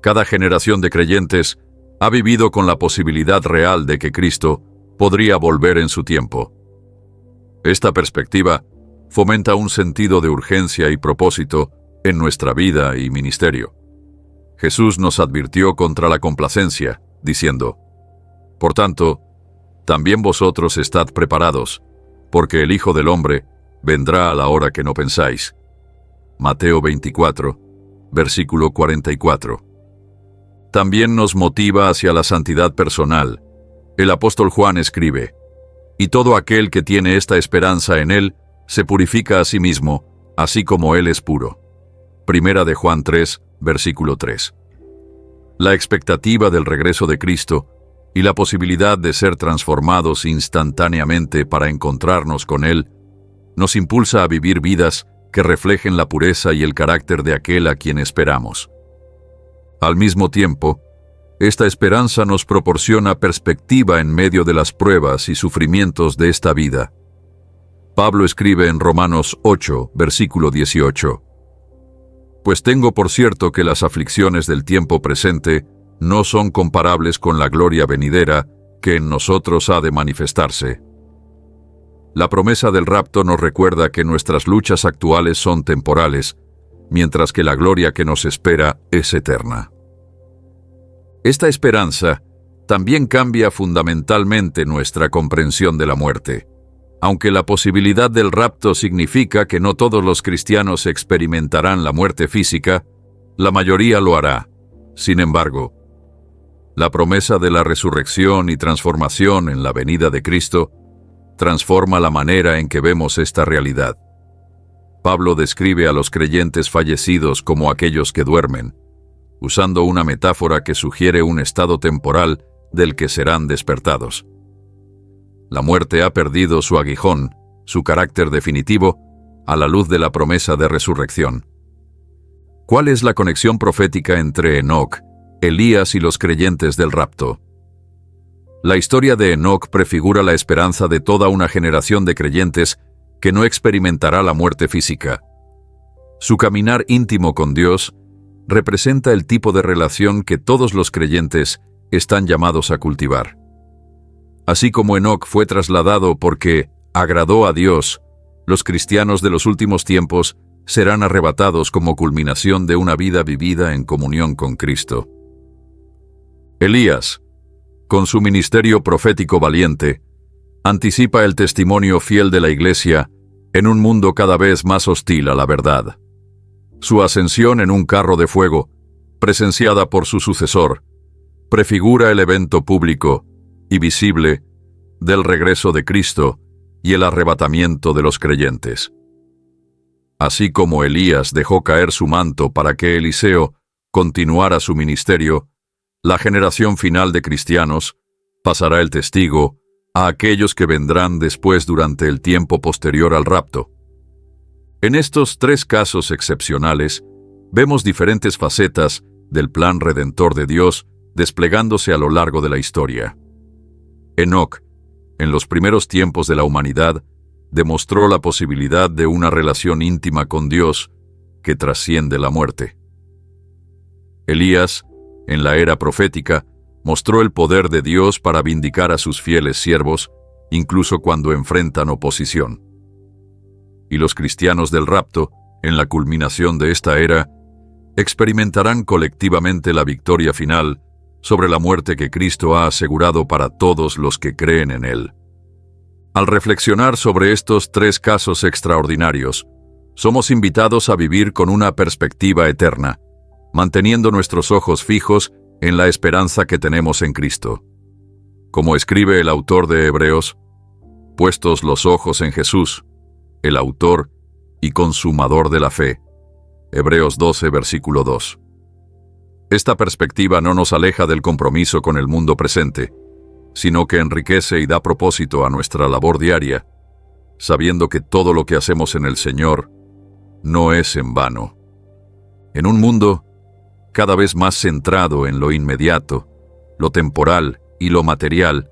Cada generación de creyentes ha vivido con la posibilidad real de que Cristo podría volver en su tiempo. Esta perspectiva fomenta un sentido de urgencia y propósito en nuestra vida y ministerio. Jesús nos advirtió contra la complacencia, diciendo: Por tanto, también vosotros estad preparados, porque el Hijo del Hombre vendrá a la hora que no pensáis. Mateo 24, versículo 44. También nos motiva hacia la santidad personal. El apóstol Juan escribe: Y todo aquel que tiene esta esperanza en él se purifica a sí mismo, así como él es puro. Primera de Juan 3, versículo 3. La expectativa del regreso de Cristo y la posibilidad de ser transformados instantáneamente para encontrarnos con Él nos impulsa a vivir vidas que reflejen la pureza y el carácter de aquel a quien esperamos. Al mismo tiempo, esta esperanza nos proporciona perspectiva en medio de las pruebas y sufrimientos de esta vida. Pablo escribe en Romanos 8, versículo 18: Pues tengo por cierto que las aflicciones del tiempo presente no son comparables con la gloria venidera que en nosotros ha de manifestarse. La promesa del rapto nos recuerda que nuestras luchas actuales son temporales, mientras que la gloria que nos espera es eterna. Esta esperanza también cambia fundamentalmente nuestra comprensión de la muerte. Aunque la posibilidad del rapto significa que no todos los cristianos experimentarán la muerte física, la mayoría lo hará. Sin embargo, la promesa de la resurrección y transformación en la venida de Cristo transforma la manera en que vemos esta realidad. Pablo describe a los creyentes fallecidos como aquellos que duermen, usando una metáfora que sugiere un estado temporal del que serán despertados. La muerte ha perdido su aguijón, su carácter definitivo, a la luz de la promesa de resurrección. ¿Cuál es la conexión profética entre Enoc, Elías y los creyentes del rapto? La historia de Enoc prefigura la esperanza de toda una generación de creyentes que no experimentará la muerte física. Su caminar íntimo con Dios representa el tipo de relación que todos los creyentes están llamados a cultivar. Así como Enoc fue trasladado porque agradó a Dios, los cristianos de los últimos tiempos serán arrebatados como culminación de una vida vivida en comunión con Cristo. Elías, con su ministerio profético valiente, anticipa el testimonio fiel de la Iglesia en un mundo cada vez más hostil a la verdad. Su ascensión en un carro de fuego, presenciada por su sucesor, prefigura el evento público y visible del regreso de Cristo y el arrebatamiento de los creyentes. Así como Elías dejó caer su manto para que Eliseo continuara su ministerio, la generación final de cristianos pasará el testigo a aquellos que vendrán después durante el tiempo posterior al rapto. En estos tres casos excepcionales, vemos diferentes facetas del plan redentor de Dios desplegándose a lo largo de la historia. Enoc, en los primeros tiempos de la humanidad, demostró la posibilidad de una relación íntima con Dios que trasciende la muerte. Elías, en la era profética, mostró el poder de Dios para vindicar a sus fieles siervos, incluso cuando enfrentan oposición. Y los cristianos del rapto, en la culminación de esta era, experimentarán colectivamente la victoria final sobre la muerte que Cristo ha asegurado para todos los que creen en Él. Al reflexionar sobre estos tres casos extraordinarios, somos invitados a vivir con una perspectiva eterna, manteniendo nuestros ojos fijos en la esperanza que tenemos en Cristo. Como escribe el autor de Hebreos, puestos los ojos en Jesús, el autor y consumador de la fe. Hebreos 12, versículo 2. Esta perspectiva no nos aleja del compromiso con el mundo presente, sino que enriquece y da propósito a nuestra labor diaria, sabiendo que todo lo que hacemos en el Señor no es en vano. En un mundo cada vez más centrado en lo inmediato, lo temporal y lo material,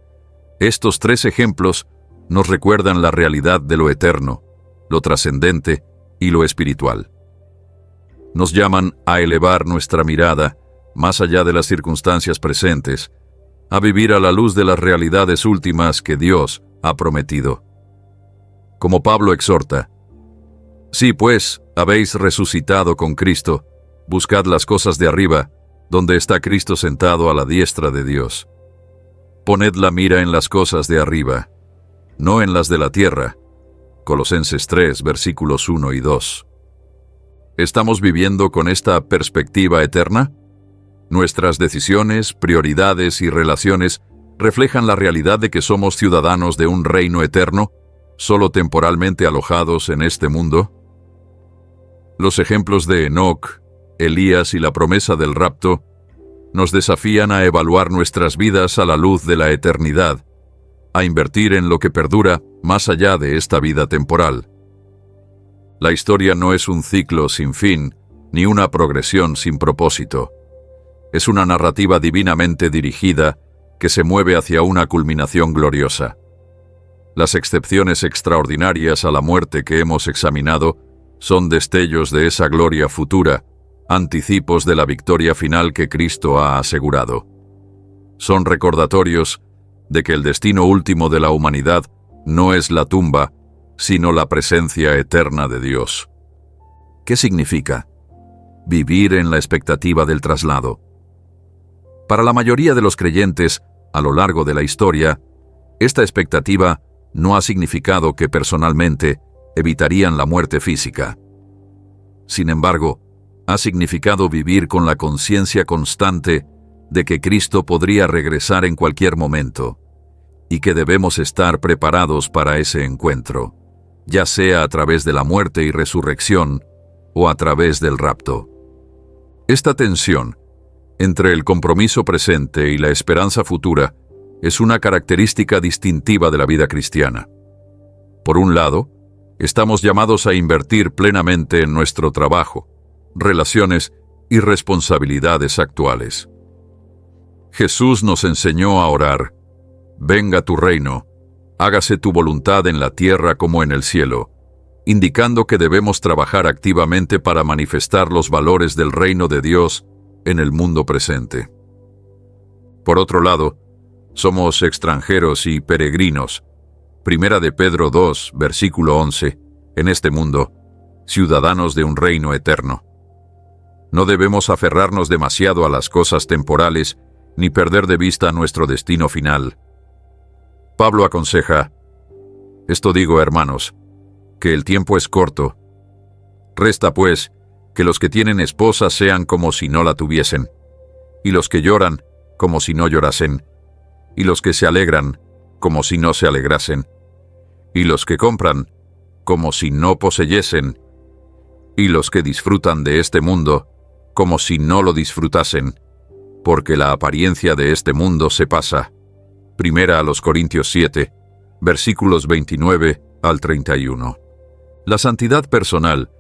estos tres ejemplos nos recuerdan la realidad de lo eterno, lo trascendente y lo espiritual. Nos llaman a elevar nuestra mirada más allá de las circunstancias presentes, a vivir a la luz de las realidades últimas que Dios ha prometido. Como Pablo exhorta, «Si pues habéis resucitado con Cristo, buscad las cosas de arriba, donde está Cristo sentado a la diestra de Dios. Poned la mira en las cosas de arriba, no en las de la tierra». Colosenses 3, versículos 1 y 2. ¿Estamos viviendo con esta perspectiva eterna? Nuestras decisiones, prioridades y relaciones reflejan la realidad de que somos ciudadanos de un reino eterno, solo temporalmente alojados en este mundo. Los ejemplos de Enoc, Elías y la promesa del rapto nos desafían a evaluar nuestras vidas a la luz de la eternidad, a invertir en lo que perdura más allá de esta vida temporal. La historia no es un ciclo sin fin, ni una progresión sin propósito. Es una narrativa divinamente dirigida que se mueve hacia una culminación gloriosa. Las excepciones extraordinarias a la muerte que hemos examinado son destellos de esa gloria futura, anticipos de la victoria final que Cristo ha asegurado. Son recordatorios de que el destino último de la humanidad no es la tumba, sino la presencia eterna de Dios. ¿Qué significa vivir en la expectativa del traslado? Para la mayoría de los creyentes, a lo largo de la historia, esta expectativa no ha significado que personalmente evitarían la muerte física. Sin embargo, ha significado vivir con la conciencia constante de que Cristo podría regresar en cualquier momento y que debemos estar preparados para ese encuentro, ya sea a través de la muerte y resurrección o a través del rapto. Esta tensión entre el compromiso presente y la esperanza futura es una característica distintiva de la vida cristiana. Por un lado, estamos llamados a invertir plenamente en nuestro trabajo, relaciones y responsabilidades actuales. Jesús nos enseñó a orar: «Venga tu reino, hágase tu voluntad en la tierra como en el cielo», indicando que debemos trabajar activamente para manifestar los valores del reino de Dios en el mundo presente. Por otro lado, somos extranjeros y peregrinos. Primera de Pedro 2, versículo 11, en este mundo, ciudadanos de un reino eterno. No debemos aferrarnos demasiado a las cosas temporales ni perder de vista nuestro destino final. Pablo aconseja: «Esto digo, hermanos, que el tiempo es corto. Resta, pues, que los que tienen esposa sean como si no la tuviesen, y los que lloran como si no llorasen, y los que se alegran como si no se alegrasen, y los que compran como si no poseyesen, y los que disfrutan de este mundo como si no lo disfrutasen, porque la apariencia de este mundo se pasa». Primera a los Corintios 7, versículos 29 al 31. La santidad personal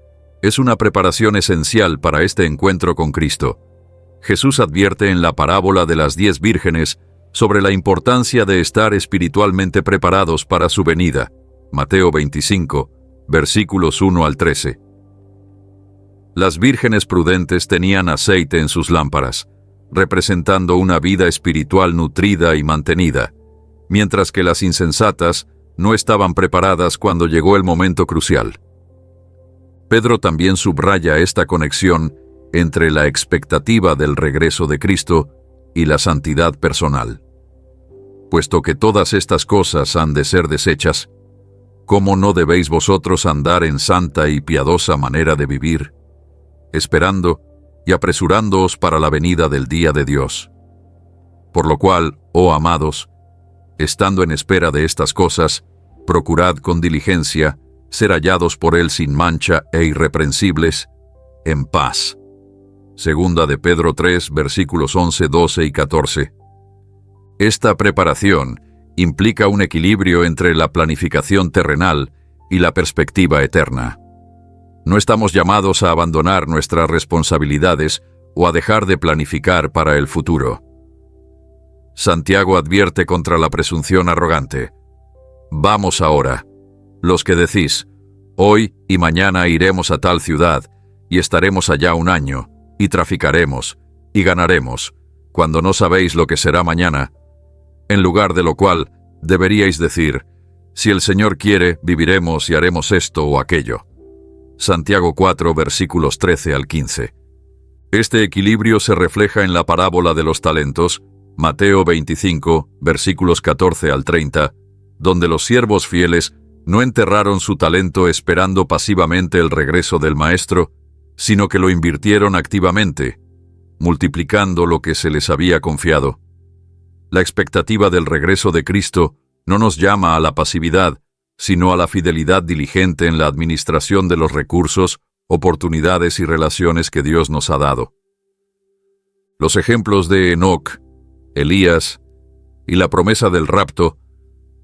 es una preparación esencial para este encuentro con Cristo. Jesús advierte en la parábola de las 10 vírgenes sobre la importancia de estar espiritualmente preparados para su venida, Mateo 25, versículos 1 al 13. Las vírgenes prudentes tenían aceite en sus lámparas, representando una vida espiritual nutrida y mantenida, mientras que las insensatas no estaban preparadas cuando llegó el momento crucial. Pedro también subraya esta conexión entre la expectativa del regreso de Cristo y la santidad personal. Puesto que todas estas cosas han de ser deshechas, ¿cómo no debéis vosotros andar en santa y piadosa manera de vivir, esperando y apresurándoos para la venida del día de Dios? Por lo cual, oh amados, estando en espera de estas cosas, procurad con diligencia ser hallados por Él sin mancha e irreprensibles, en paz. Segunda de Pedro 3, versículos 11, 12 y 14. Esta preparación implica un equilibrio entre la planificación terrenal y la perspectiva eterna. No estamos llamados a abandonar nuestras responsabilidades o a dejar de planificar para el futuro. Santiago advierte contra la presunción arrogante. Vamos ahora, los que decís, hoy y mañana iremos a tal ciudad, y estaremos allá un año, y traficaremos, y ganaremos, cuando no sabéis lo que será mañana. En lugar de lo cual, deberíais decir, si el Señor quiere, viviremos y haremos esto o aquello. Santiago 4, versículos 13 al 15. Este equilibrio se refleja en la parábola de los talentos, Mateo 25, versículos 14 al 30, donde los siervos fieles no enterraron su talento esperando pasivamente el regreso del maestro, sino que lo invirtieron activamente, multiplicando lo que se les había confiado. La expectativa del regreso de Cristo no nos llama a la pasividad, sino a la fidelidad diligente en la administración de los recursos, oportunidades y relaciones que Dios nos ha dado. Los ejemplos de Enoc, Elías y la promesa del rapto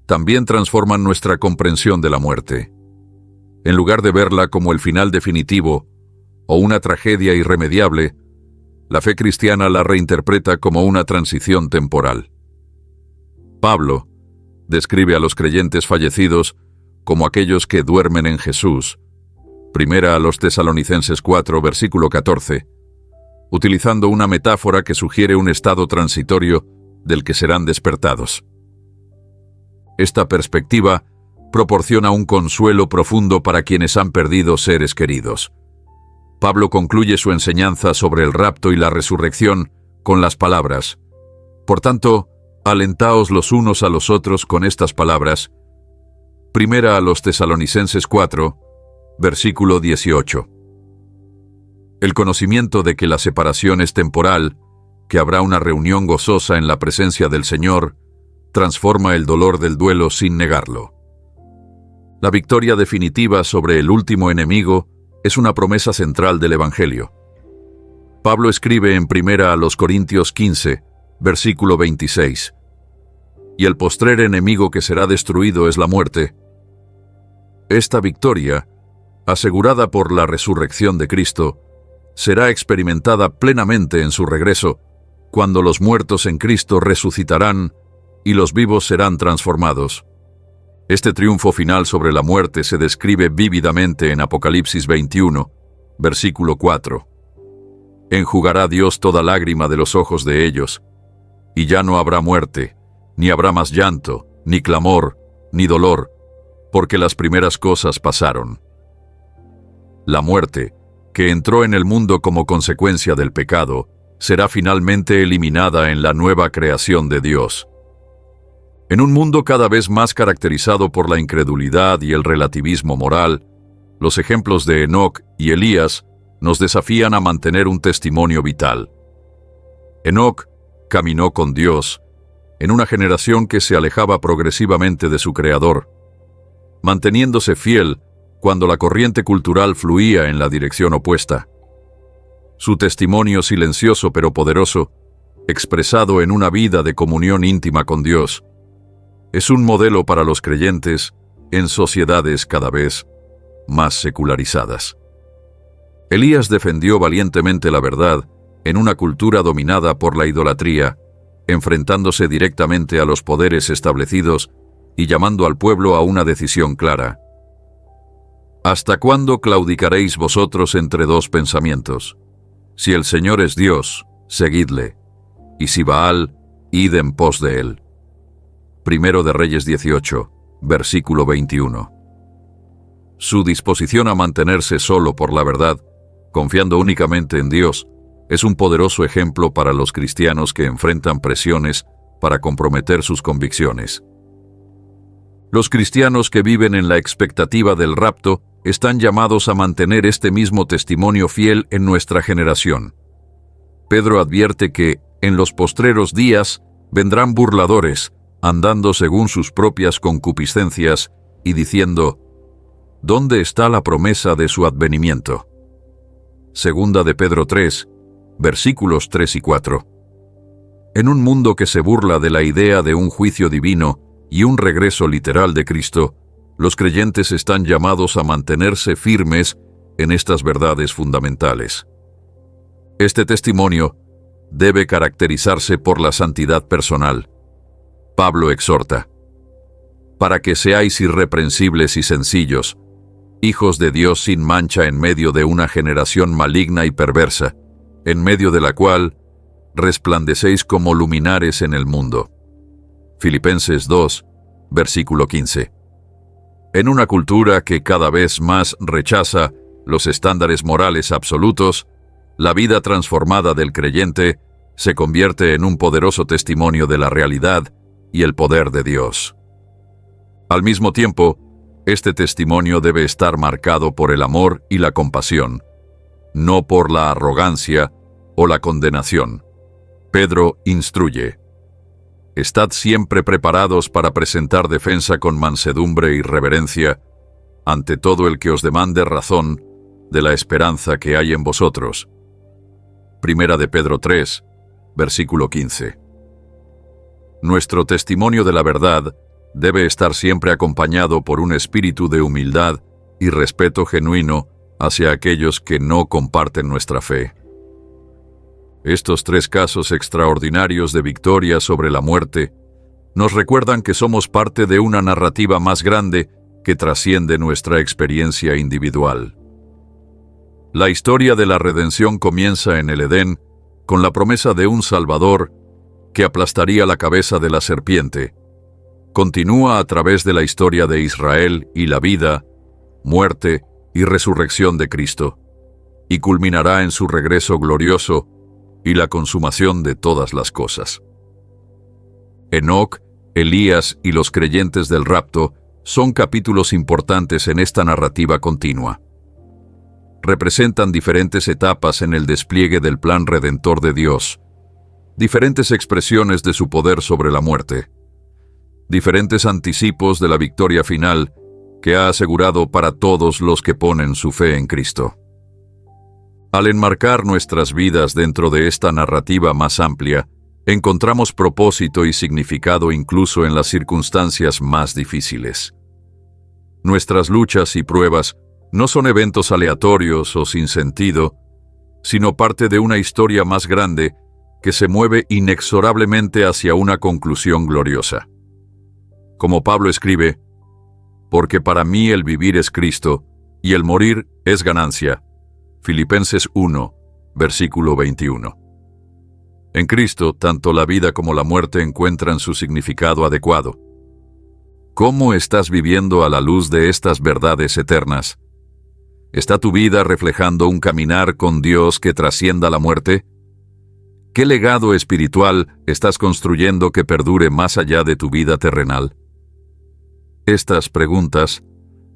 también transforman nuestra comprensión de la muerte. En lugar de verla como el final definitivo o una tragedia irremediable, la fe cristiana la reinterpreta como una transición temporal. Pablo describe a los creyentes fallecidos como aquellos que duermen en Jesús, primera a los Tesalonicenses 4, versículo 14, utilizando una metáfora que sugiere un estado transitorio del que serán despertados. Esta perspectiva proporciona un consuelo profundo para quienes han perdido seres queridos. Pablo concluye su enseñanza sobre el rapto y la resurrección con las palabras: por tanto, alentaos los unos a los otros con estas palabras. Primera a los Tesalonicenses 4, versículo 18. El conocimiento de que la separación es temporal, que habrá una reunión gozosa en la presencia del Señor, transforma el dolor del duelo sin negarlo. La victoria definitiva sobre el último enemigo es una promesa central del Evangelio. Pablo escribe en Primera a los Corintios 15, versículo 26. Y el postrer enemigo que será destruido es la muerte. Esta victoria, asegurada por la resurrección de Cristo, será experimentada plenamente en su regreso, cuando los muertos en Cristo resucitarán y los vivos serán transformados. Este triunfo final sobre la muerte se describe vívidamente en Apocalipsis 21, versículo 4. Enjugará Dios toda lágrima de los ojos de ellos, y ya no habrá muerte, ni habrá más llanto, ni clamor, ni dolor, porque las primeras cosas pasaron. La muerte, que entró en el mundo como consecuencia del pecado, será finalmente eliminada en la nueva creación de Dios. En un mundo cada vez más caracterizado por la incredulidad y el relativismo moral, los ejemplos de Enoc y Elías nos desafían a mantener un testimonio vital. Enoc caminó con Dios en una generación que se alejaba progresivamente de su Creador, manteniéndose fiel cuando la corriente cultural fluía en la dirección opuesta. Su testimonio silencioso pero poderoso, expresado en una vida de comunión íntima con Dios, es un modelo para los creyentes en sociedades cada vez más secularizadas. Elías defendió valientemente la verdad en una cultura dominada por la idolatría, enfrentándose directamente a los poderes establecidos y llamando al pueblo a una decisión clara. ¿Hasta cuándo claudicaréis vosotros entre dos pensamientos? Si el Señor es Dios, seguidle, y si Baal, id en pos de él. Primero de Reyes 18, versículo 21. Su disposición a mantenerse solo por la verdad, confiando únicamente en Dios, es un poderoso ejemplo para los cristianos que enfrentan presiones para comprometer sus convicciones. Los cristianos que viven en la expectativa del rapto están llamados a mantener este mismo testimonio fiel en nuestra generación. Pedro advierte que, en los postreros días, vendrán burladores, andando según sus propias concupiscencias, y diciendo: ¿dónde está la promesa de su advenimiento? Segunda de Pedro 3, versículos 3 y 4. En un mundo que se burla de la idea de un juicio divino y un regreso literal de Cristo, los creyentes están llamados a mantenerse firmes en estas verdades fundamentales. Este testimonio debe caracterizarse por la santidad personal. Pablo exhorta: para que seáis irreprensibles y sencillos, hijos de Dios sin mancha en medio de una generación maligna y perversa, en medio de la cual resplandecéis como luminares en el mundo. Filipenses 2, versículo 15. En una cultura que cada vez más rechaza los estándares morales absolutos, la vida transformada del creyente se convierte en un poderoso testimonio de la realidad y el poder de Dios. Al mismo tiempo, este testimonio debe estar marcado por el amor y la compasión, no por la arrogancia o la condenación. Pedro instruye: estad siempre preparados para presentar defensa con mansedumbre y reverencia ante todo el que os demande razón de la esperanza que hay en vosotros. Primera de Pedro 3, versículo 15. Nuestro testimonio de la verdad debe estar siempre acompañado por un espíritu de humildad y respeto genuino hacia aquellos que no comparten nuestra fe. Estos tres casos extraordinarios de victoria sobre la muerte nos recuerdan que somos parte de una narrativa más grande que trasciende nuestra experiencia individual. La historia de la redención comienza en el Edén con la promesa de un Salvador que aplastaría la cabeza de la serpiente. Continúa a través de la historia de Israel y la vida, muerte y resurrección de Cristo, y culminará en su regreso glorioso y la consumación de todas las cosas. Enoc, Elías y los creyentes del rapto son capítulos importantes en esta narrativa continua. Representan diferentes etapas en el despliegue del plan redentor de Dios, diferentes expresiones de su poder sobre la muerte, diferentes anticipos de la victoria final que ha asegurado para todos los que ponen su fe en Cristo. Al enmarcar nuestras vidas dentro de esta narrativa más amplia, encontramos propósito y significado incluso en las circunstancias más difíciles. Nuestras luchas y pruebas no son eventos aleatorios o sin sentido, sino parte de una historia más grande que se mueve inexorablemente hacia una conclusión gloriosa. Como Pablo escribe: porque para mí el vivir es Cristo y el morir es ganancia. Filipenses 1, versículo 21. En Cristo, tanto la vida como la muerte encuentran su significado adecuado. ¿Cómo estás viviendo a la luz de estas verdades eternas? ¿Está tu vida reflejando un caminar con Dios que trascienda la muerte? ¿Qué legado espiritual estás construyendo que perdure más allá de tu vida terrenal? Estas preguntas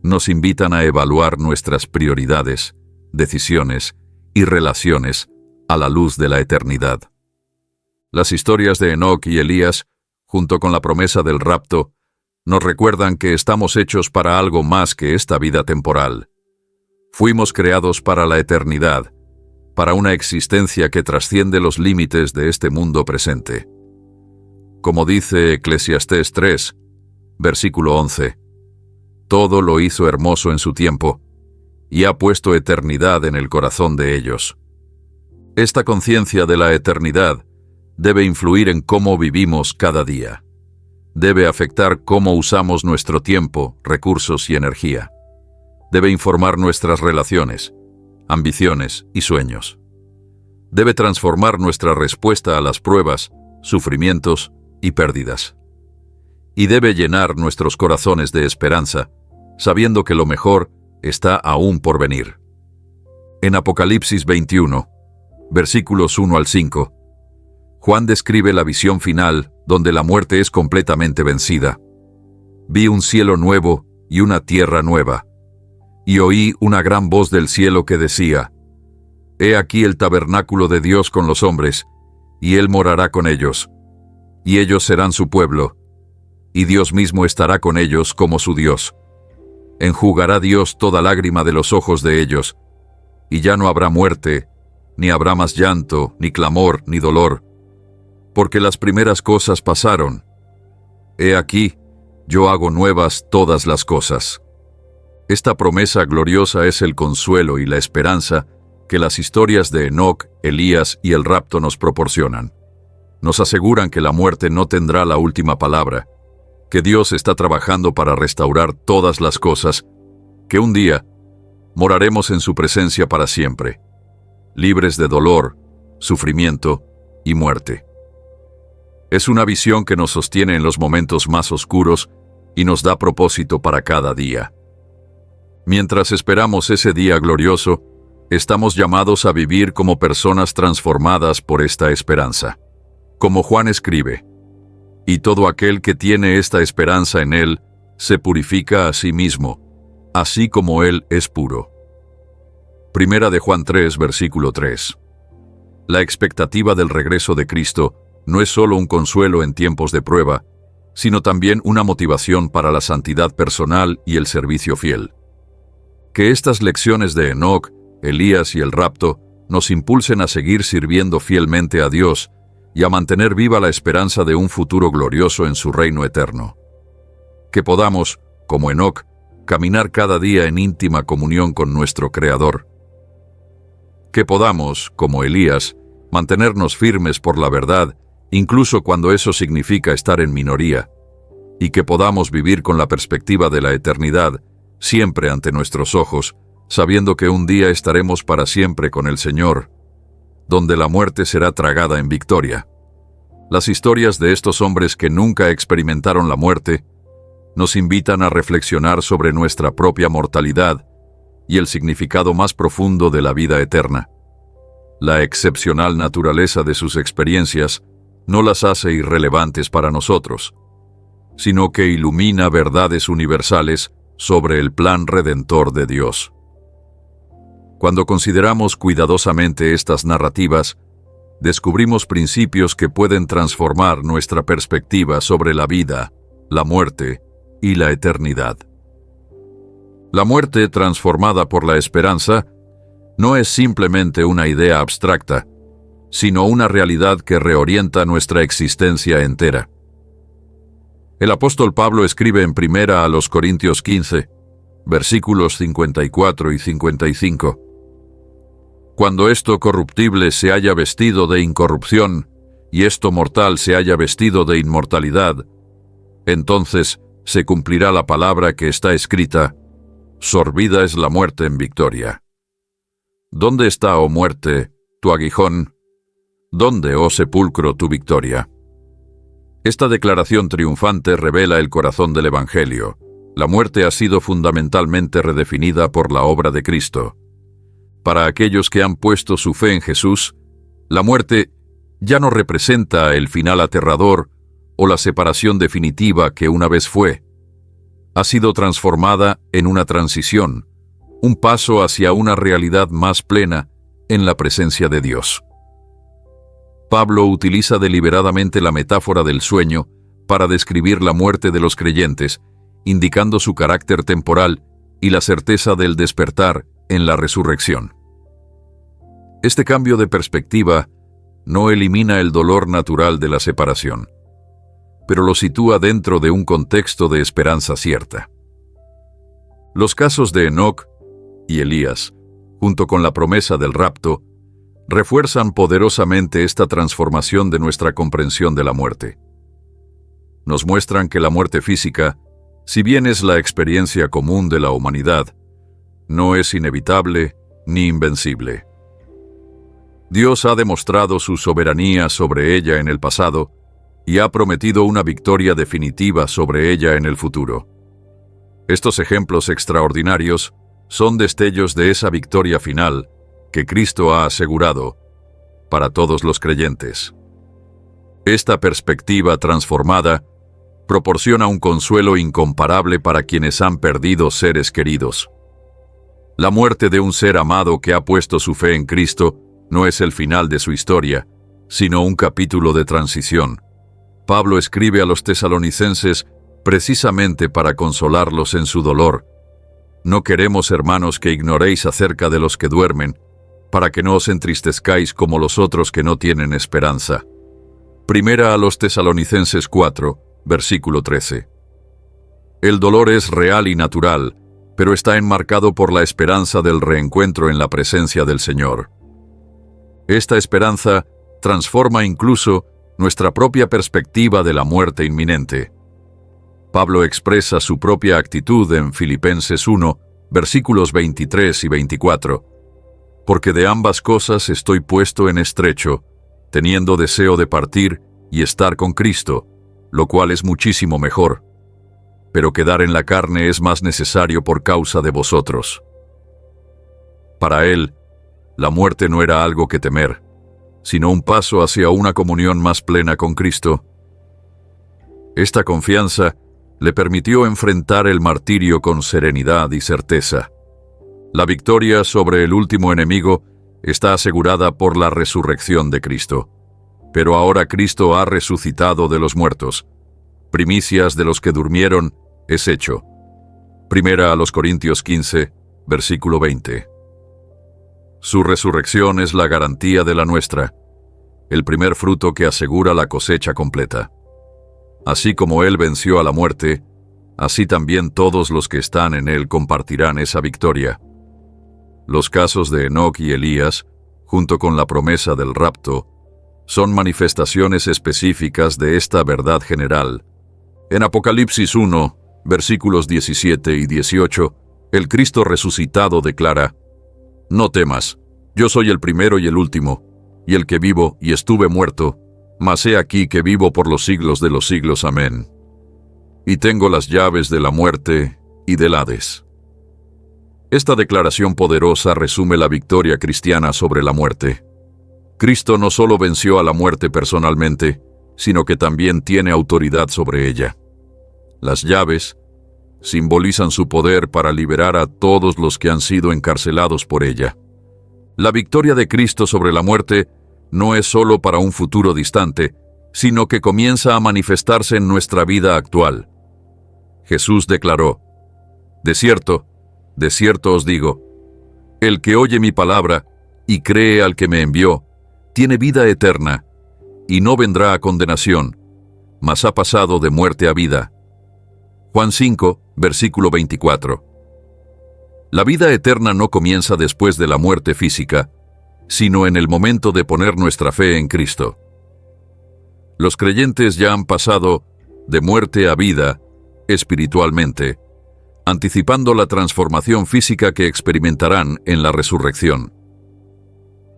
nos invitan a evaluar nuestras prioridades, decisiones y relaciones a la luz de la eternidad. Las historias de Enoc y Elías, junto con la promesa del rapto, nos recuerdan que estamos hechos para algo más que esta vida temporal. Fuimos creados para la eternidad, para una existencia que trasciende los límites de este mundo presente. Como dice Eclesiastés 3, versículo 11, todo lo hizo hermoso en su tiempo, y ha puesto eternidad en el corazón de ellos. Esta conciencia de la eternidad debe influir en cómo vivimos cada día. debe afectar cómo usamos nuestro tiempo, recursos y energía. Debe informar nuestras relaciones, ambiciones y sueños. Debe transformar nuestra respuesta a las pruebas, sufrimientos y pérdidas. Y debe llenar nuestros corazones de esperanza, sabiendo que lo mejor está aún por venir. En Apocalipsis 21, versículos 1 al 5, Juan describe la visión final donde la muerte es completamente vencida. Vi un cielo nuevo y una tierra nueva, y oí una gran voz del cielo que decía: He aquí el tabernáculo de Dios con los hombres, y Él morará con ellos, y ellos serán su pueblo, y Dios mismo estará con ellos como su Dios. Enjugará Dios toda lágrima de los ojos de ellos, y ya no habrá muerte, ni habrá más llanto, ni clamor, ni dolor, porque las primeras cosas pasaron. He aquí, yo hago nuevas todas las cosas. Esta promesa gloriosa es el consuelo y la esperanza que las historias de Enoc, Elías y el rapto nos proporcionan. Nos aseguran que la muerte no tendrá la última palabra, que Dios está trabajando para restaurar todas las cosas, que un día moraremos en su presencia para siempre, libres de dolor, sufrimiento y muerte. Es una visión que nos sostiene en los momentos más oscuros y nos da propósito para cada día. Mientras esperamos ese día glorioso, estamos llamados a vivir como personas transformadas por esta esperanza. Como Juan escribe, y todo aquel que tiene esta esperanza en Él se purifica a sí mismo, así como Él es puro. Primera de Juan 3, versículo 3. La expectativa del regreso de Cristo no es solo un consuelo en tiempos de prueba, sino también una motivación para la santidad personal y el servicio fiel. Que estas lecciones de Enoc, Elías y el rapto nos impulsen a seguir sirviendo fielmente a Dios y a mantener viva la esperanza de un futuro glorioso en su reino eterno. Que podamos, como Enoc, caminar cada día en íntima comunión con nuestro Creador. Que podamos, como Elías, mantenernos firmes por la verdad, incluso cuando eso significa estar en minoría, y que podamos vivir con la perspectiva de la eternidad, siempre ante nuestros ojos, sabiendo que un día estaremos para siempre con el Señor, donde la muerte será tragada en victoria. Las historias de estos hombres que nunca experimentaron la muerte nos invitan a reflexionar sobre nuestra propia mortalidad y el significado más profundo de la vida eterna. La excepcional naturaleza de sus experiencias no las hace irrelevantes para nosotros, sino que ilumina verdades universales sobre el plan redentor de Dios. Cuando consideramos cuidadosamente estas narrativas, descubrimos principios que pueden transformar nuestra perspectiva sobre la vida, la muerte y la eternidad. La muerte transformada por la esperanza no es simplemente una idea abstracta, sino una realidad que reorienta nuestra existencia entera. El apóstol Pablo escribe en 1 Corintios 15, versículos 54 y 55. Cuando esto corruptible se haya vestido de incorrupción, y esto mortal se haya vestido de inmortalidad, entonces se cumplirá la palabra que está escrita: sorbida es la muerte en victoria. ¿Dónde está, oh muerte, tu aguijón? ¿Dónde, oh sepulcro, tu victoria? Esta declaración triunfante revela el corazón del Evangelio. La muerte ha sido fundamentalmente redefinida por la obra de Cristo. Para aquellos que han puesto su fe en Jesús, la muerte ya no representa el final aterrador o la separación definitiva que una vez fue. Ha sido transformada en una transición, un paso hacia una realidad más plena en la presencia de Dios. Pablo utiliza deliberadamente la metáfora del sueño para describir la muerte de los creyentes, indicando su carácter temporal y la certeza del despertar en la resurrección. Este cambio de perspectiva no elimina el dolor natural de la separación, pero lo sitúa dentro de un contexto de esperanza cierta. Los casos de Enoc y Elías, junto con la promesa del rapto, refuerzan poderosamente esta transformación de nuestra comprensión de la muerte. nos muestran que la muerte física, si bien es la experiencia común de la humanidad, no es inevitable ni invencible. Dios ha demostrado su soberanía sobre ella en el pasado y ha prometido una victoria definitiva sobre ella en el futuro. Estos ejemplos extraordinarios son destellos de esa victoria final que Cristo ha asegurado para todos los creyentes. Esta perspectiva transformada proporciona un consuelo incomparable para quienes han perdido seres queridos. La muerte de un ser amado que ha puesto su fe en Cristo no es el final de su historia, sino un capítulo de transición. Pablo escribe a los tesalonicenses precisamente para consolarlos en su dolor. No queremos, hermanos, que ignoréis acerca de los que duermen, para que no os entristezcáis como los otros que no tienen esperanza. Primera a los Tesalonicenses 4, versículo 13. El dolor es real y natural, pero está enmarcado por la esperanza del reencuentro en la presencia del Señor. Esta esperanza transforma incluso nuestra propia perspectiva de la muerte inminente. Pablo expresa su propia actitud en Filipenses 1, versículos 23 y 24. Porque de ambas cosas estoy puesto en estrecho, teniendo deseo de partir y estar con Cristo, lo cual es muchísimo mejor. Pero quedar en la carne es más necesario por causa de vosotros. Para él, la muerte no era algo que temer, sino un paso hacia una comunión más plena con Cristo. Esta confianza le permitió enfrentar el martirio con serenidad y certeza. La victoria sobre el último enemigo está asegurada por la resurrección de Cristo. Pero ahora Cristo ha resucitado de los muertos. Primicias de los que durmieron es hecho. Primera a los Corintios 15, versículo 20. Su resurrección es la garantía de la nuestra, el primer fruto que asegura la cosecha completa. Así como Él venció a la muerte, así también todos los que están en Él compartirán esa victoria. Los casos de Enoc y Elías, junto con la promesa del rapto, son manifestaciones específicas de esta verdad general. En Apocalipsis 1, versículos 17 y 18, el Cristo resucitado declara: No temas, yo soy el primero y el último, y el que vivo y estuve muerto, mas he aquí que vivo por los siglos de los siglos. Amén. Y tengo las llaves de la muerte y del Hades. Esta declaración poderosa resume la victoria cristiana sobre la muerte. Cristo no solo venció a la muerte personalmente, sino que también tiene autoridad sobre ella. Las llaves simbolizan su poder para liberar a todos los que han sido encarcelados por ella. La victoria de Cristo sobre la muerte no es solo para un futuro distante, sino que comienza a manifestarse en nuestra vida actual. Jesús declaró: de cierto os digo, el que oye mi palabra y cree al que me envió, tiene vida eterna, y no vendrá a condenación, mas ha pasado de muerte a vida. Juan 5, versículo 24. La vida eterna no comienza después de la muerte física, sino en el momento de poner nuestra fe en Cristo. Los creyentes ya han pasado de muerte a vida espiritualmente, anticipando la transformación física que experimentarán en la resurrección.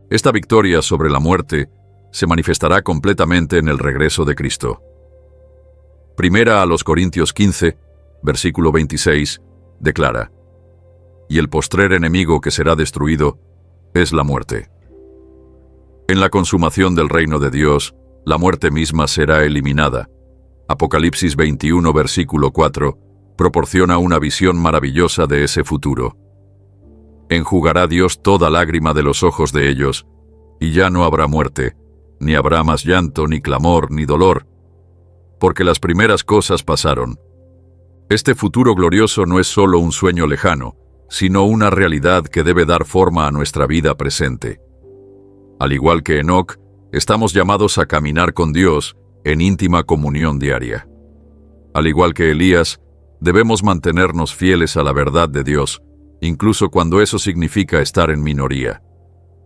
Esta victoria sobre la muerte se manifestará completamente en el regreso de Cristo. Primera a los Corintios 15, versículo 26, declara: Y el postrer enemigo que será destruido es la muerte. En la consumación del reino de Dios, la muerte misma será eliminada. Apocalipsis 21, versículo 4, proporciona una visión maravillosa de ese futuro. Enjugará Dios toda lágrima de los ojos de ellos, y ya no habrá muerte, ni habrá más llanto, ni clamor, ni dolor, porque las primeras cosas pasaron. Este futuro glorioso no es solo un sueño lejano, sino una realidad que debe dar forma a nuestra vida presente. Al igual que Enoc, estamos llamados a caminar con Dios en íntima comunión diaria. Al igual que Elías, debemos mantenernos fieles a la verdad de Dios, incluso cuando eso significa estar en minoría.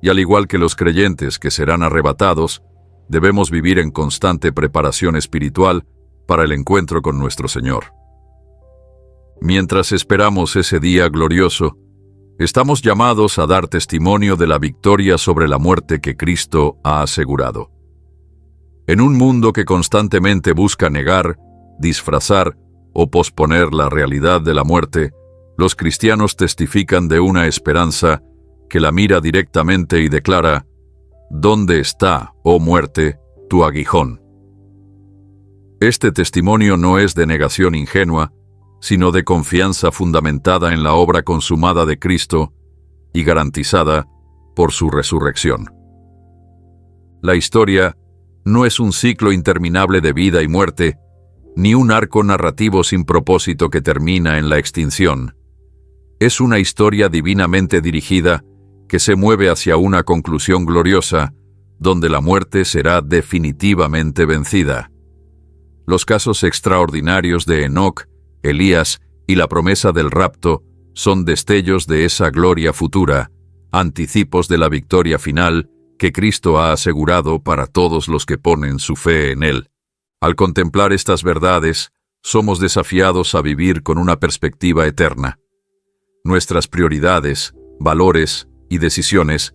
Y al igual que los creyentes que serán arrebatados, debemos vivir en constante preparación espiritual para el encuentro con nuestro Señor. Mientras esperamos ese día glorioso, estamos llamados a dar testimonio de la victoria sobre la muerte que Cristo ha asegurado. En un mundo que constantemente busca negar, disfrazar o posponer la realidad de la muerte, los cristianos testifican de una esperanza que la mira directamente y declara: ¿dónde está, oh muerte, tu aguijón? Este testimonio no es de negación ingenua, sino de confianza fundamentada en la obra consumada de Cristo y garantizada por su resurrección. La historia no es un ciclo interminable de vida y muerte, ni un arco narrativo sin propósito que termina en la extinción. Es una historia divinamente dirigida que se mueve hacia una conclusión gloriosa, donde la muerte será definitivamente vencida. Los casos extraordinarios de Enoc, Elías y la promesa del rapto son destellos de esa gloria futura, anticipos de la victoria final que Cristo ha asegurado para todos los que ponen su fe en Él. Al contemplar estas verdades, somos desafiados a vivir con una perspectiva eterna. Nuestras prioridades, valores y decisiones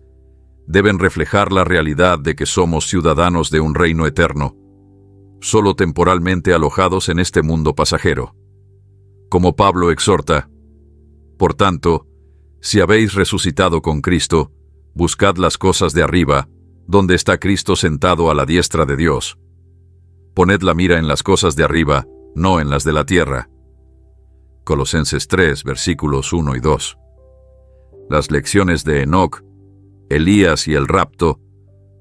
deben reflejar la realidad de que somos ciudadanos de un reino eterno, solo temporalmente alojados en este mundo pasajero. Como Pablo exhorta: por tanto, si habéis resucitado con Cristo, buscad las cosas de arriba, donde está Cristo sentado a la diestra de Dios. Poned la mira en las cosas de arriba, no en las de la tierra. Colosenses 3, versículos 1 y 2. Las lecciones de Enoc, Elías y el rapto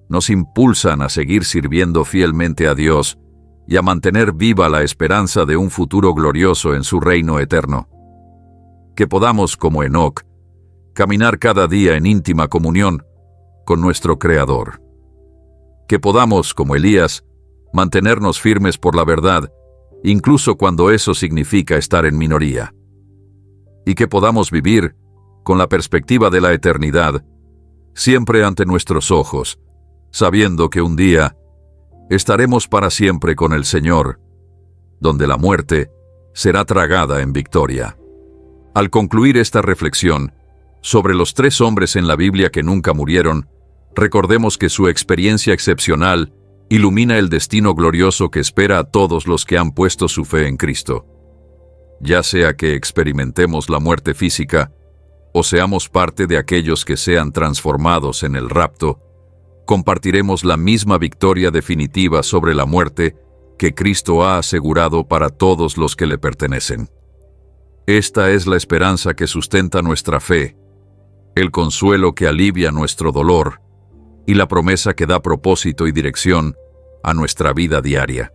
nos impulsan a seguir sirviendo fielmente a Dios y a mantener viva la esperanza de un futuro glorioso en su reino eterno. Que podamos, como Enoc, caminar cada día en íntima comunión con nuestro Creador. Que podamos, como Elías, mantenernos firmes por la verdad, incluso cuando eso significa estar en minoría. Y que podamos vivir con la perspectiva de la eternidad, siempre ante nuestros ojos, sabiendo que un día estaremos para siempre con el Señor, donde la muerte será tragada en victoria. Al concluir esta reflexión sobre los 3 hombres en la Biblia que nunca murieron, recordemos que su experiencia excepcional ilumina el destino glorioso que espera a todos los que han puesto su fe en Cristo. Ya sea que experimentemos la muerte física o seamos parte de aquellos que sean transformados en el rapto, compartiremos la misma victoria definitiva sobre la muerte que Cristo ha asegurado para todos los que le pertenecen. Esta es la esperanza que sustenta nuestra fe, el consuelo que alivia nuestro dolor y la promesa que da propósito y dirección a nuestra vida diaria.